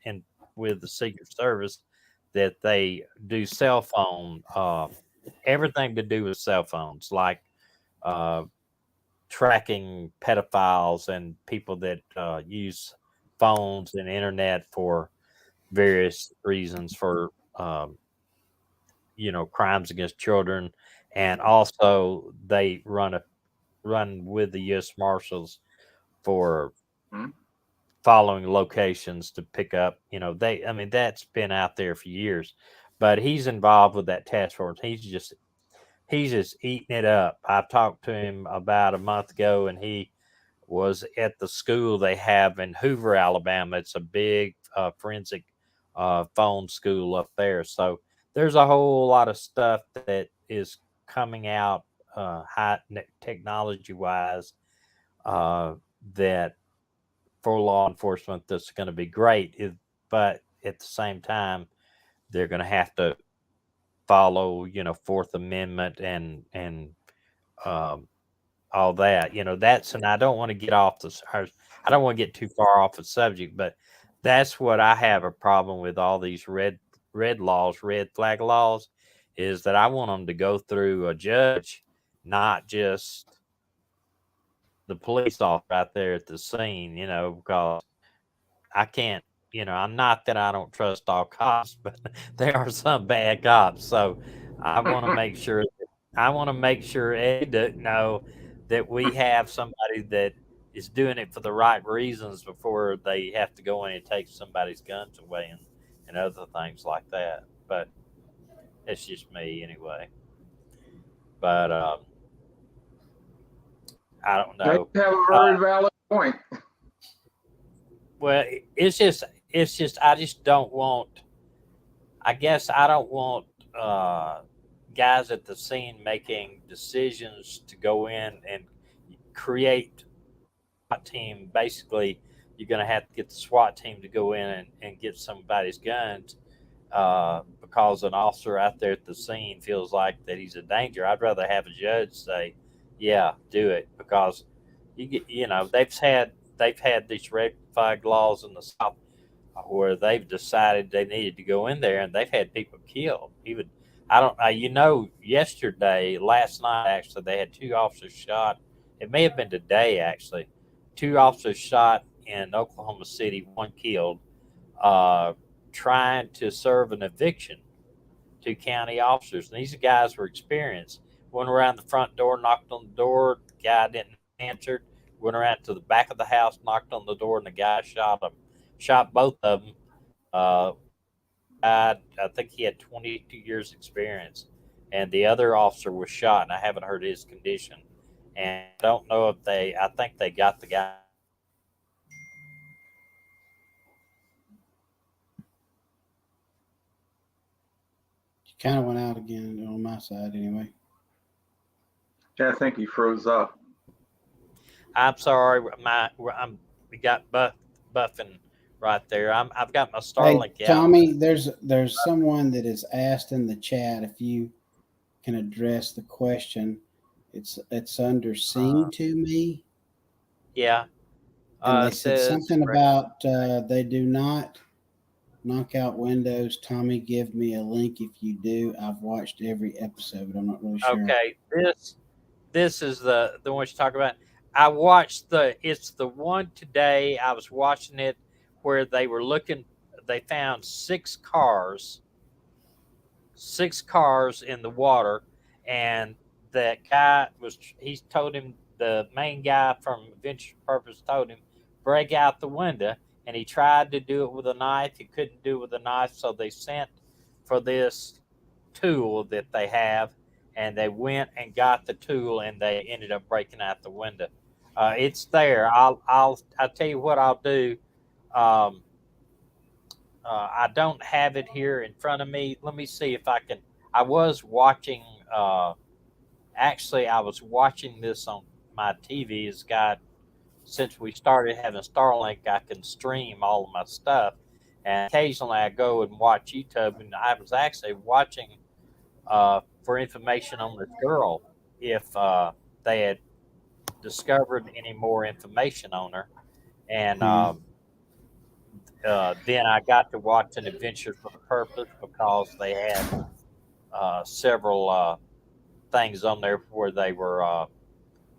Speaker 1: with the Secret Service that they do cell phone, everything to do with cell phones, like uh, tracking pedophiles and people that use phones and internet for various reasons, for crimes against children, and also they run with the U.S. Marshals for
Speaker 2: Hmm?
Speaker 1: following locations to pick up. I mean, that's been out there for years, but he's involved with that task force. He's just eating it up. I talked to him about a month ago, and he was at the school they have in Hoover, Alabama. It's a big forensic phone school up there. So there's a whole lot of stuff that is coming out high technology wise, that for law enforcement that's going to be great. But at the same time, they're going to have to follow, Fourth Amendment and um, all that. And I don't want to get off I don't want to get too far off the subject, but that's what I have a problem with all these red flag laws, is that I want them to go through a judge, not just the police officer out there at the scene, because I can't, I'm not that I don't trust all cops, but there are some bad cops. So I want to make sure Ed doesn't know that we have somebody that is doing it for the right reasons before they have to go in and take somebody's guns away and other things like that. But it's just me anyway. But I don't know.
Speaker 2: You have a very valid point.
Speaker 1: Well, it's just it's just I just don't want. I guess I don't want guys at the scene making decisions to go in and create SWAT team. Basically, you're going to have to get the SWAT team to go in and get somebody's guns because an officer out there at the scene feels like that he's a danger. I'd rather have a judge say, "Yeah, do it," because they've had these red flag laws in the South where they've decided they needed to go in there, and they've had people killed. Even I don't, last night actually, they had 2 officers shot. It may have been today actually. 2 officers shot in Oklahoma City, 1 killed, trying to serve an eviction. 2 county officers, and these guys were experienced. Went around the front door, knocked on the door. The guy didn't answer. Went around to the back of the house, knocked on the door, and the guy shot him. Shot both of them. I think he had 22 years experience, and the other officer was shot, and I haven't heard his condition. And I don't know if I think they got the guy.
Speaker 3: You kind of went out again on my side anyway.
Speaker 2: Yeah, I think he froze up.
Speaker 1: I'm sorry, we got buffing right there. I've got my Starlink
Speaker 3: Hey,
Speaker 1: out.
Speaker 3: Tommy, there's someone that has asked in the chat if you can address the question. It's under "Sing to Me."
Speaker 1: Yeah.
Speaker 3: And they
Speaker 1: It
Speaker 3: said
Speaker 1: says
Speaker 3: something about they do not knock out windows. Tommy, give me a link if you do. I've watched every episode. I'm not really sure.
Speaker 1: okay. This is the one you talk about. I watched it's the one today. I was watching it where they were looking. They found 6 cars in the water, and that guy he told him, the main guy from Venture Purpose told him, break out the window, and he tried to do it with a knife. He couldn't do it with a knife, so they sent for this tool that they have, and they went and got the tool, and they ended up breaking out the window. It's there. I'll tell you what I'll do. I don't have it here in front of me. Let me see if I can. I was watching. Actually, I was watching this on my TV. It's got, since we started having Starlink, I can stream all of my stuff, and occasionally I go and watch YouTube. And I was actually watching for information on this girl, if they had discovered any more information on her, and then I got to watch an Adventure for Purpose because they had several things on there where they were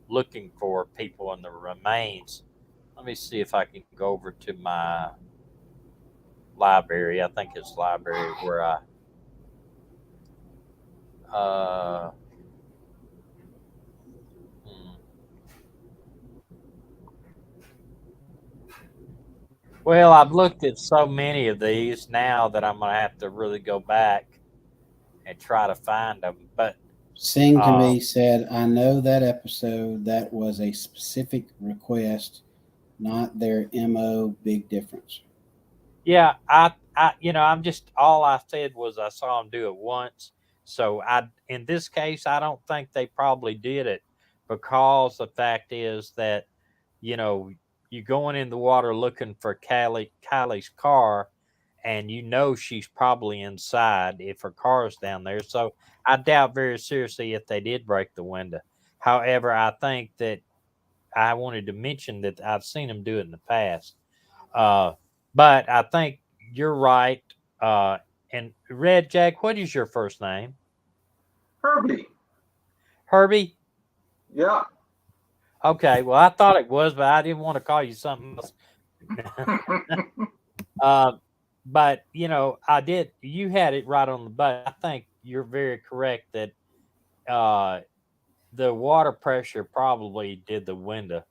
Speaker 1: looking for people in the remains. Let me see if I can go over to my library. I think it's library where I well, I've looked at so many of these now that I'm going to have to really go back and try to find them. But
Speaker 3: Sing to Me said, I know that episode. That was a specific request, not their MO. Big difference.
Speaker 1: Yeah, I'm just, all I said was I saw them do it once. So in this case, I don't think they probably did it, because the fact is that, you're going in the water looking for Kylie's car, and she's probably inside if her car's down there. So I doubt very seriously if they did break the window. However, I think that I wanted to mention that I've seen them do it in the past. But I think you're right. And Red Jack, what is your first name?
Speaker 2: Herbie.
Speaker 1: Herbie?
Speaker 2: Yeah.
Speaker 1: Okay. Well, I thought it was, but I didn't want to call you something else. But you had it right on the button. I think you're very correct that the water pressure probably did the window.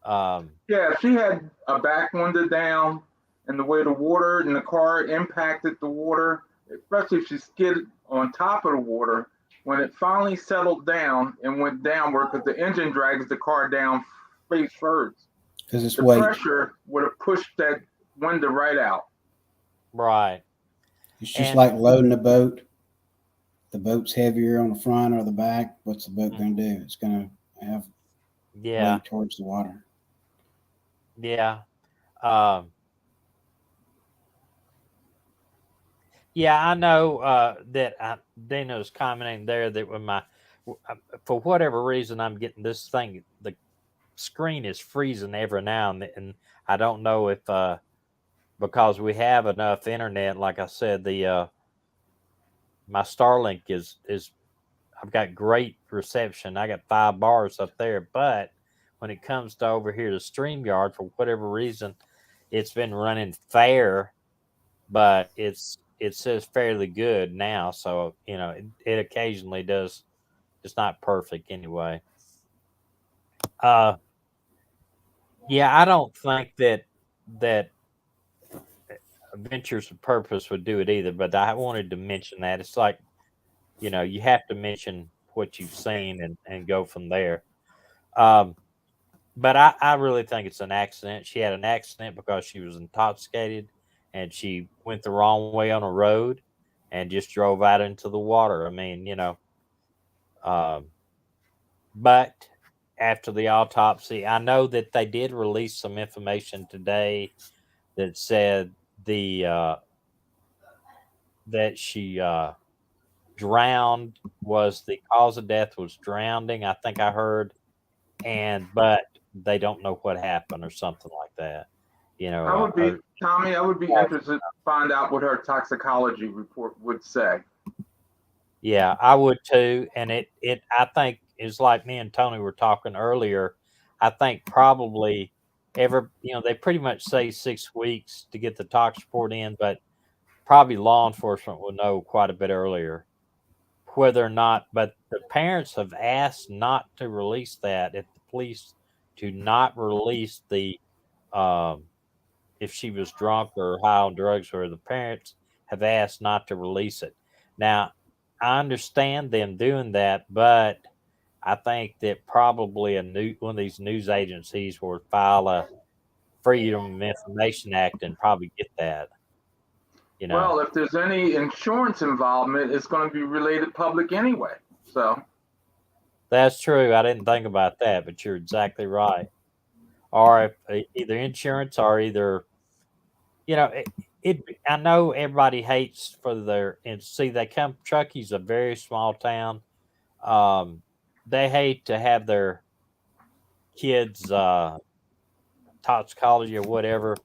Speaker 2: Yeah, she had a back window down, and the way the water in the car impacted the water, especially if she skidded on top of the water, when it finally settled down and went downward, because the engine drags the car down face first.
Speaker 3: Because it's
Speaker 2: the
Speaker 3: weight.
Speaker 2: pressure would have pushed that window right out.
Speaker 1: Right.
Speaker 3: It's just
Speaker 1: And
Speaker 3: like loading a boat. The boat's heavier on the front or the back. What's the boat going to do? It's going to have
Speaker 1: yeah,
Speaker 3: weight towards the water.
Speaker 1: yeah. Um, yeah, I know that Dino's commenting there that when for whatever reason, I'm getting this thing, the screen is freezing every now and then. And I don't know if because we have enough internet, like I said, my Starlink is I've got great reception. I got 5 bars up there, but when it comes to over here to StreamYard, for whatever reason, it's been running fair, but it says fairly good now. So it occasionally does. It's not perfect anyway. Yeah, I don't think that Ventures of Purpose would do it either. But I wanted to mention that it's like you have to mention what you've seen and go from there. Um, but I really think it's an accident. She had an accident because she was intoxicated and she went the wrong way on a road and just drove out into the water. I mean, um, but after the autopsy, I know that they did release some information today that said that she drowned was the cause of death was drowning. I think I heard, but they don't know what happened or something like that.
Speaker 2: Tommy, I would be interested to find out what her toxicology report would say.
Speaker 1: Yeah, I would too. And I think it's like me and Tony were talking earlier. I think probably they pretty much say 6 weeks to get the tox report in, but probably law enforcement will know quite a bit earlier whether or not. But the parents have asked not to release that, if the police to not release the if she was drunk or high on drugs, or the parents have asked not to release it. Now, I understand them doing that, but I think that probably one of these news agencies will file a Freedom of Information Act and probably get that.
Speaker 2: Well, if there's any insurance involvement, it's going to be related public anyway. So
Speaker 1: That's true. I didn't think about that, but you're exactly right. Or if either insurance or either, I know everybody hates and see, Truckee's a very small town. They hate to have their kids toxicology or whatever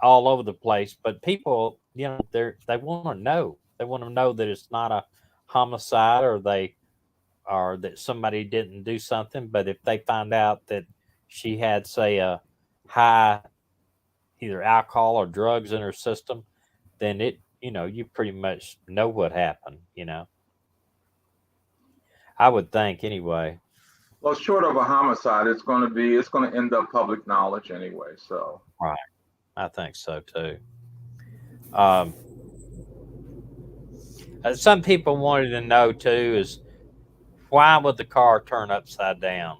Speaker 1: all over the place, but people, they want to know. They want to know that it's not a homicide, or that somebody didn't do something. But if they find out that she had, say, a high either alcohol or drugs in her system, then you pretty much know what happened. I would think anyway.
Speaker 2: well, short of a homicide, it's going to end up public knowledge anyway. So
Speaker 1: Right, I think so too. Some people wanted to know too is why would the car turn upside down?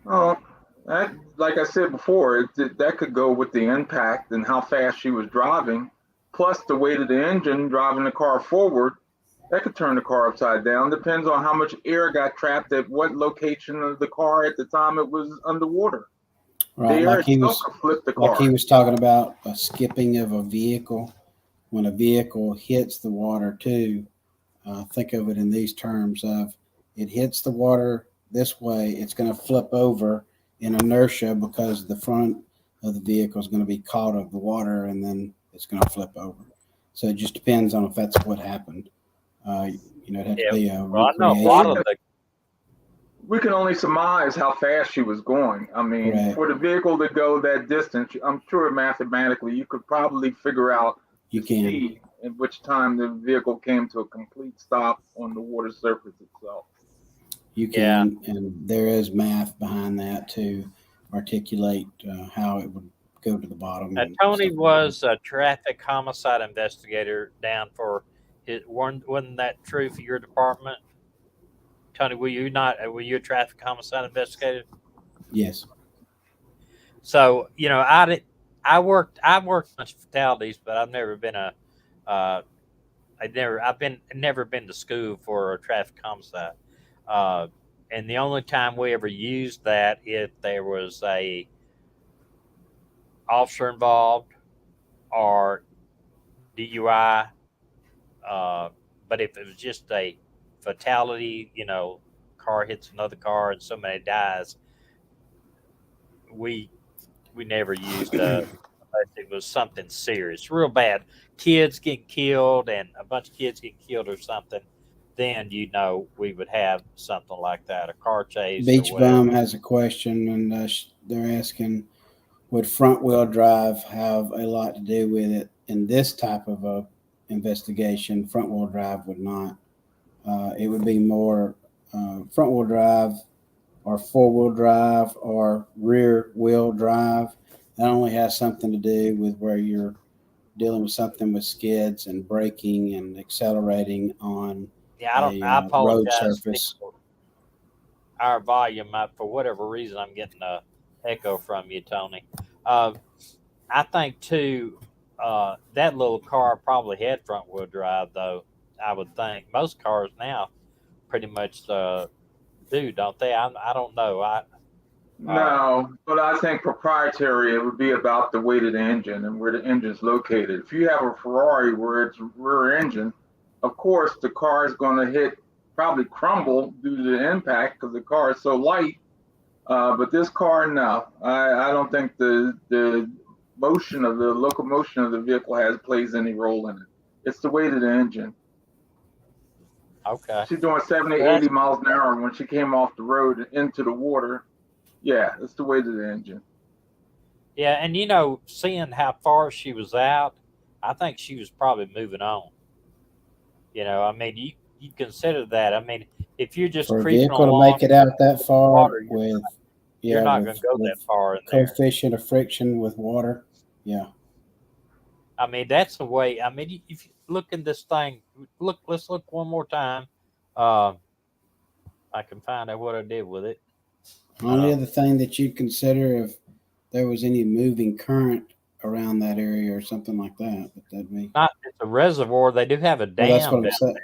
Speaker 2: oh, like I said before, that could go with the impact and how fast she was driving, plus the weight of the engine driving the car forward. That could turn the car upside down. Depends on how much air got trapped at what location of the car at the time it was underwater.
Speaker 3: Right,
Speaker 2: The air itself could flip the car.
Speaker 3: Like he was talking about a skipping of a vehicle. When a vehicle hits the water too, think of it in these terms of it hits the water this way, it's going to flip over in inertia because the front of the vehicle is going to be caught of the water, and then it's going to flip over. So it just depends on if that's what happened. It'd have to be a recreation.
Speaker 2: We can only surmise how fast she was going. I mean,
Speaker 3: Right.
Speaker 2: For the vehicle to go that distance, I'm sure mathematically you could probably figure out speed at which time the vehicle came to a complete stop on the water surface itself.
Speaker 3: You can, and there is math behind that to articulate how it would go to the bottom.
Speaker 1: Tony was a traffic homicide investigator down for it. Wasn't that true for your department? Tony, were you a traffic homicide investigator?
Speaker 3: Yes.
Speaker 1: So, I've worked a bunch of fatalities, but I've never been a never been to school for a traffic homicide. Uh, and the only time we ever used that if there was a officer involved or DUI. Uh, but if it was just a fatality, car hits another car and somebody dies, we we never used unless it was something serious, real bad. Kids get killed and a bunch of kids get killed or something, then we would have something like that, a car chase or
Speaker 3: Beach
Speaker 1: whatever.
Speaker 3: Bum has a question, and they're asking, would front wheel drive have a lot to do with it? In this type of a investigation, front wheel drive would not. It would be more front wheel drive or four wheel drive or rear wheel drive. That only has something to do with where you're dealing with something with skids and braking and accelerating on
Speaker 1: Yeah, I
Speaker 3: a road
Speaker 1: apologize,
Speaker 3: surface.
Speaker 1: people. Our volume, for whatever reason, I'm getting a echo from you, Tony. I think too, that little car probably had front wheel drive, though. I would think most cars now pretty much do, don't they? I don't know.
Speaker 2: No, but I think proprietary, it would be about the weight of the engine and where the engine's located. If you have a Ferrari where it's rear engine, of course the car is going to probably crumble due to the impact because the car is so light. But this car, no, I don't think the motion of the locomotion of the vehicle plays any role in it. It's the weight of the engine.
Speaker 1: Okay.
Speaker 2: She's doing 70,
Speaker 1: Well,
Speaker 2: 80 miles an hour when she came off the road into the water. Yeah, it's the weight of the engine.
Speaker 1: yeah, and seeing how far she was out, I think she was probably moving on. I mean, you consider that. I mean, if you're just
Speaker 3: For a
Speaker 1: creeping
Speaker 3: vehicle to
Speaker 1: along
Speaker 3: make it out that far
Speaker 1: water, you're
Speaker 3: with
Speaker 1: not going to go that far in there.
Speaker 3: coefficient of friction with water, yeah.
Speaker 1: I mean, that's the way. I mean, if you look at this thing, let's look one more time. Uh, I can find out what I did with it.
Speaker 3: Only other thing that you'd consider if there was any moving current around that area or something like that, but that'd be
Speaker 1: It's a reservoir. They do have a dam.
Speaker 3: well, that's what I'm
Speaker 1: down
Speaker 3: saying.
Speaker 1: there,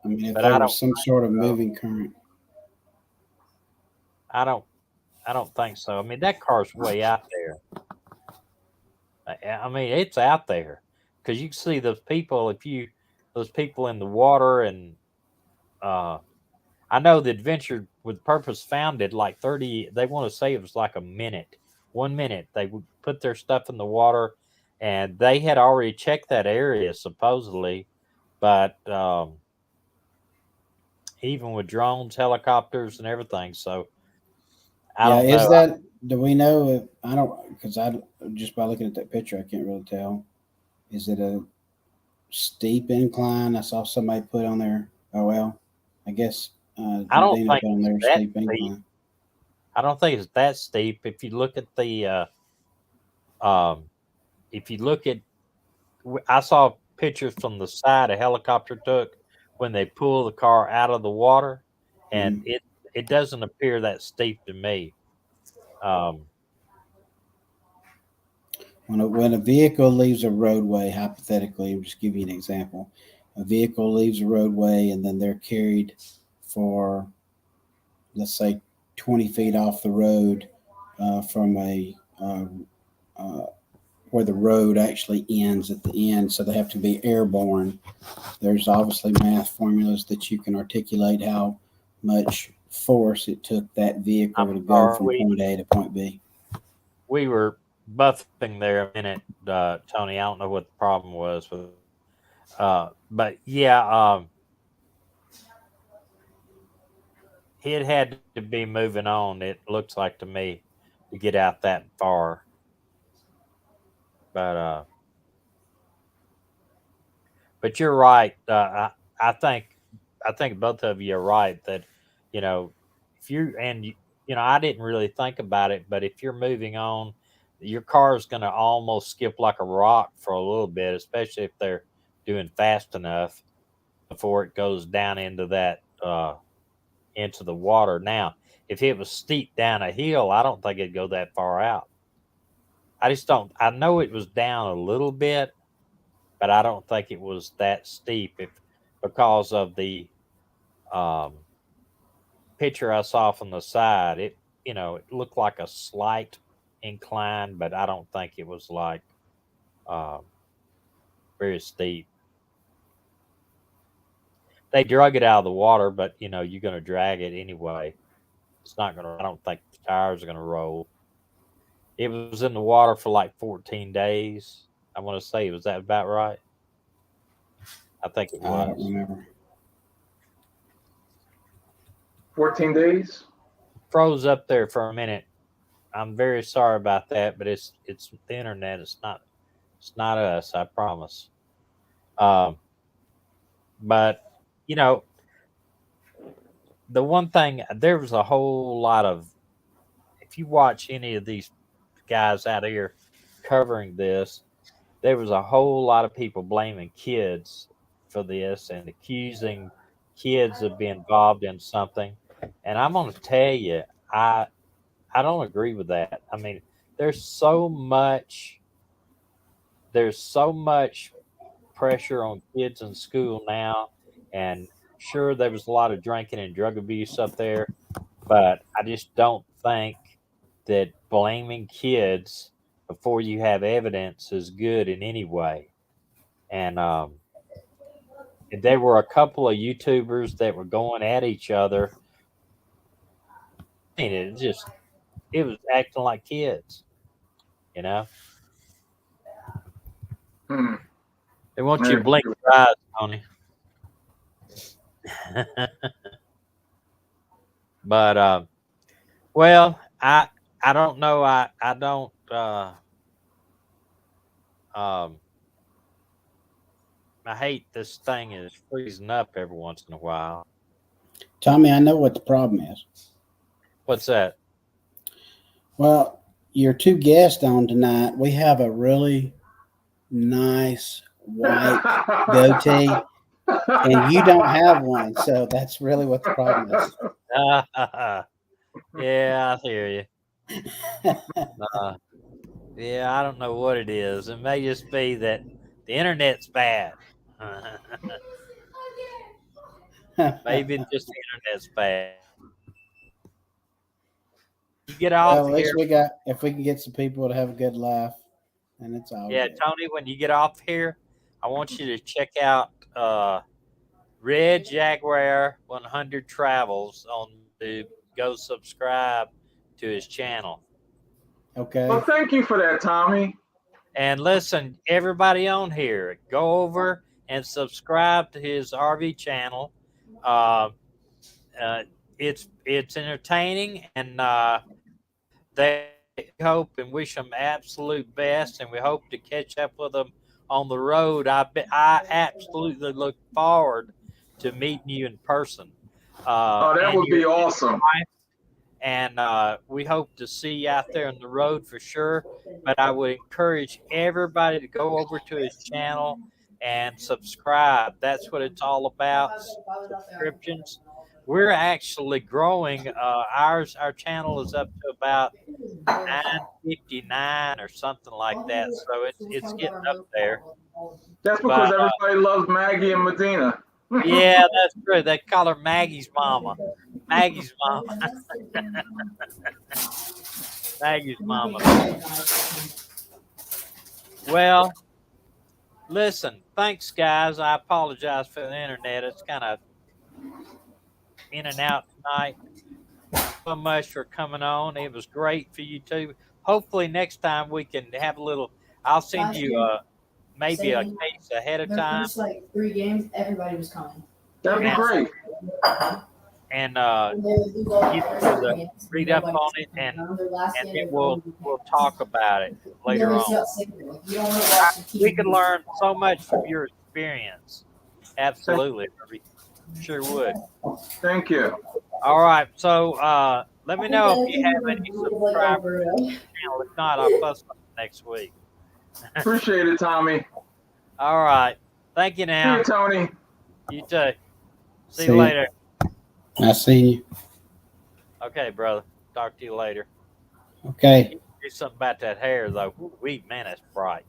Speaker 3: I mean, if
Speaker 1: but
Speaker 3: there was some sort of moving current.
Speaker 1: I don't think so. I mean, that car's way out there. I mean, it's out there because you can see those people. Those people in the water, and I know the Adventure with Purpose founded like 30. They want to say it was like a minute, 1 minute. They would put their stuff in the water, and they had already checked that area supposedly, but even with drones, helicopters, and everything. So I don't know.
Speaker 3: Is that? Do we know? If, I don't because I just by looking at that picture, I can't really tell. Is it a steep incline? I saw somebody put on there. Oh well, I guess
Speaker 1: I don't
Speaker 3: Dina
Speaker 1: think
Speaker 3: put on there
Speaker 1: it's that
Speaker 3: steep
Speaker 1: steep.
Speaker 3: incline.
Speaker 1: I don't think it's that steep. If you look at if you look at, I saw pictures from the side a helicopter took when they pull the car out of the water, and it doesn't appear that steep to me.
Speaker 3: When a vehicle leaves a roadway, hypothetically, I'm just give you an example. A vehicle leaves a roadway and then they're carried for, let's say, 20 feet off the road from where the road actually ends at the end. So they have to be airborne. There's obviously math formulas that you can articulate how much force it took that vehicle to go from point A to point B.
Speaker 1: We were buffing there a minute, Tony. I don't know what the problem was with, but yeah, it had to be moving on. It looks like to me to get out that far, but you're right. I think both of you are right that if you and I didn't really think about it, but if you're moving on, your car is going to almost skip like a rock for a little bit, especially if they're doing fast enough before it goes down into that into the water. Now, if it was steep down a hill, I don't think it'd go that far out. I just don't. I know it was down a little bit, but I don't think it was that steep. If because of the picture I saw from the side, it it looked like a slight incline, but I don't think it was like very steep. They drug it out of the water, but you're going to drag it anyway. It's not going to. I don't think the tires are going to roll. It was in the water for like 14 days. I want to say, was that about right? I think it
Speaker 3: I
Speaker 1: was.
Speaker 3: don't remember.
Speaker 2: 14 days?
Speaker 1: Froze up there for a minute. I'm very sorry about that, but it's the internet. It's not us. I promise. But the one thing, there was a whole lot of. If you watch any of these guys out here covering this, there was a whole lot of people blaming kids for this and accusing kids of being involved in something. And I'm going to tell you, I don't agree with that. I mean, there's so much pressure on kids in school now, and sure there was a lot of drinking and drug abuse up there, but I just don't think that blaming kids before you have evidence is good in any way. And there were a couple of YouTubers that were going at each other. I mean, it was acting like kids, you know.
Speaker 2: Hmm.
Speaker 1: They want you to blink your eyes, Tony. But well, I don't know. I don't. I hate this thing is freezing up every once in a while.
Speaker 3: Tommy, I know what the problem is.
Speaker 1: What's that?
Speaker 3: Well, your two guests on tonight, we have a really nice white goatee, and you don't have one, so that's really what the problem is.
Speaker 1: Yeah, I hear you. Yeah, I don't know what it is. It may just be that the internet's bad. Maybe just the internet's bad. You get off
Speaker 3: Well, at least
Speaker 1: here.
Speaker 3: if we can get some people to have a good laugh, and it's all
Speaker 1: Yeah,
Speaker 3: good.
Speaker 1: Tony, when you get off here, I want you to check out Red Jaguar 100 Travels on YouTube. Go subscribe to his channel.
Speaker 3: Okay.
Speaker 2: Well, thank you for that, Tommy.
Speaker 1: And listen, everybody on here, go over and subscribe to his RV channel. It's entertaining, and they hope and wish them absolute best, and we hope to catch up with them on the road. I absolutely look forward to meeting you in person.
Speaker 2: That would be awesome.
Speaker 1: And we hope to see you out there on the road for sure. But I would encourage everybody to go over to his channel and subscribe. That's what it's all about, subscriptions. We're actually growing. Our channel is up to about 959 or something like that. So it's getting up there.
Speaker 2: That's because everybody loves Maggie and Medina.
Speaker 1: Yeah, that's true. They call her Maggie's mama. Maggie's mama. Maggie's mama. Well, listen, thanks, guys. I apologize for the internet. It's kind of in and out tonight. So much for coming on. It was great for you too. Hopefully next time we can have a little. I'll send you maybe a case ahead of time.
Speaker 9: First, like 3 games, everybody was coming.
Speaker 2: That'd be great.
Speaker 1: And read up on it, and then we'll talk about it later on. We can learn so much from your experience. Absolutely, sure would.
Speaker 2: Thank you.
Speaker 1: All right, so let me know if you have any subscribers to the channel. If not, I'll post them next week.
Speaker 2: Appreciate it, Tommy.
Speaker 1: All right, thank you. Now,
Speaker 2: See you, Tony.
Speaker 1: You too. See you later.
Speaker 3: I see you.
Speaker 1: Okay, brother. Talk to you later.
Speaker 3: Okay.
Speaker 1: Keep do something about that hair, though. Wee, man, that's bright.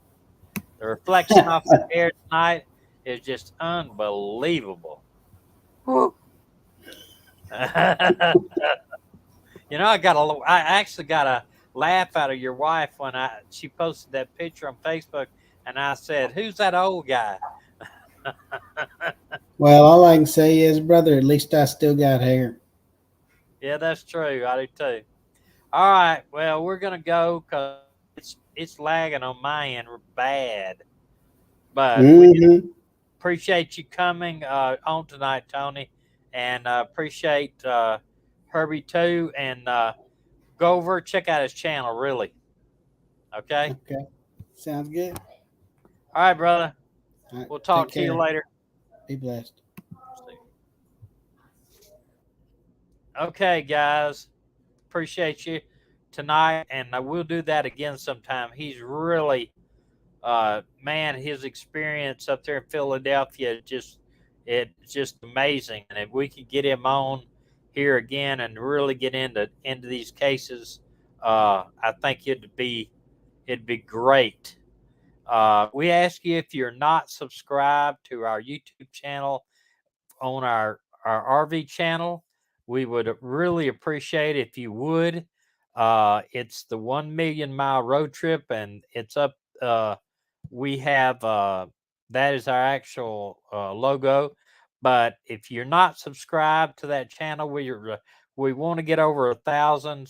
Speaker 1: The reflection off the hair tonight is just unbelievable. You know, I actually got a laugh out of your wife when she posted that picture on Facebook, and I said, "Who's that old guy?"
Speaker 3: Well, all I can say is, brother, at least I still got hair.
Speaker 1: Yeah, that's true. I do too. All right. Well, we're gonna go because it's lagging on my end bad. But we
Speaker 3: Mm-hmm.
Speaker 1: appreciate you coming on tonight, Tony, and appreciate Herbie too. And go over check out his channel. Really. Okay.
Speaker 3: Okay. Sounds good.
Speaker 1: All right, brother.
Speaker 3: All right,
Speaker 1: We'll talk
Speaker 3: take
Speaker 1: to you
Speaker 3: care.
Speaker 1: later.
Speaker 3: Be blessed.
Speaker 1: Okay, guys. Appreciate you tonight, and I will do that again sometime. He's really, man, his experience up there in Philadelphia it's just amazing. And if we could get him on here again and really get into these cases, I think it'd be great. We ask you, if you're not subscribed to our YouTube channel, on our RV channel, we would really appreciate if you would. It's the 1 million mile road trip, and it's up. We have that is our actual logo. But if you're not subscribed to that channel, we want to get over 1,000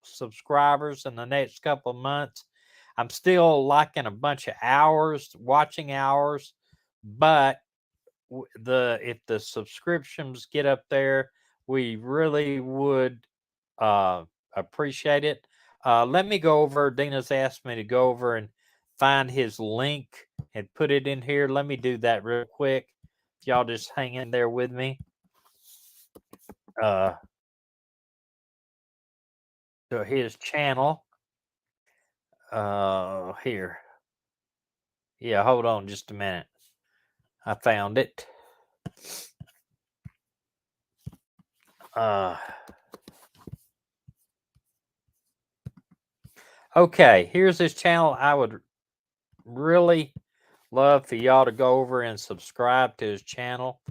Speaker 1: subscribers in the next couple of months. I'm still liking a bunch of watching hours, but if the subscriptions get up there, we really would appreciate it. Let me go over. Dina's asked me to go over and find his link and put it in here. Let me do that real quick. If y'all just hang in there with me. To his channel. Here. Yeah, hold on just a minute. I found it. Okay, here's his channel. I would really love for y'all to go over and subscribe to his channel.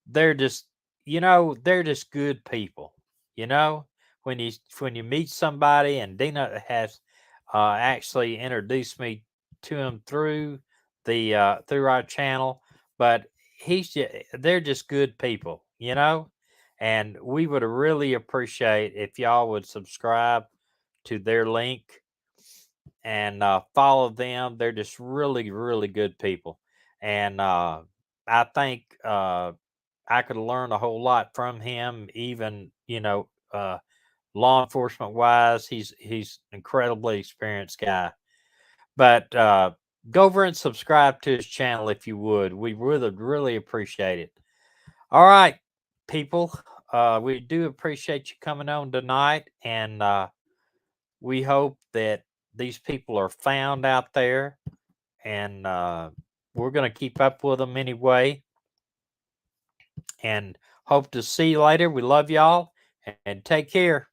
Speaker 1: They're just, they're just good people. When you meet somebody, and Dina has actually introduced me to him through through our channel, but they're just good people, and we would really appreciate if y'all would subscribe to their link and follow them. They're just really, really good people. And I think I could learn a whole lot from him, even, law enforcement wise. He's incredibly experienced guy. But go over and subscribe to his channel if you would. We would really appreciate it. All right, people. We do appreciate you coming on tonight, and we hope that these people are found out there, and we're going to keep up with them anyway, and hope to see you later. We love y'all, and take care.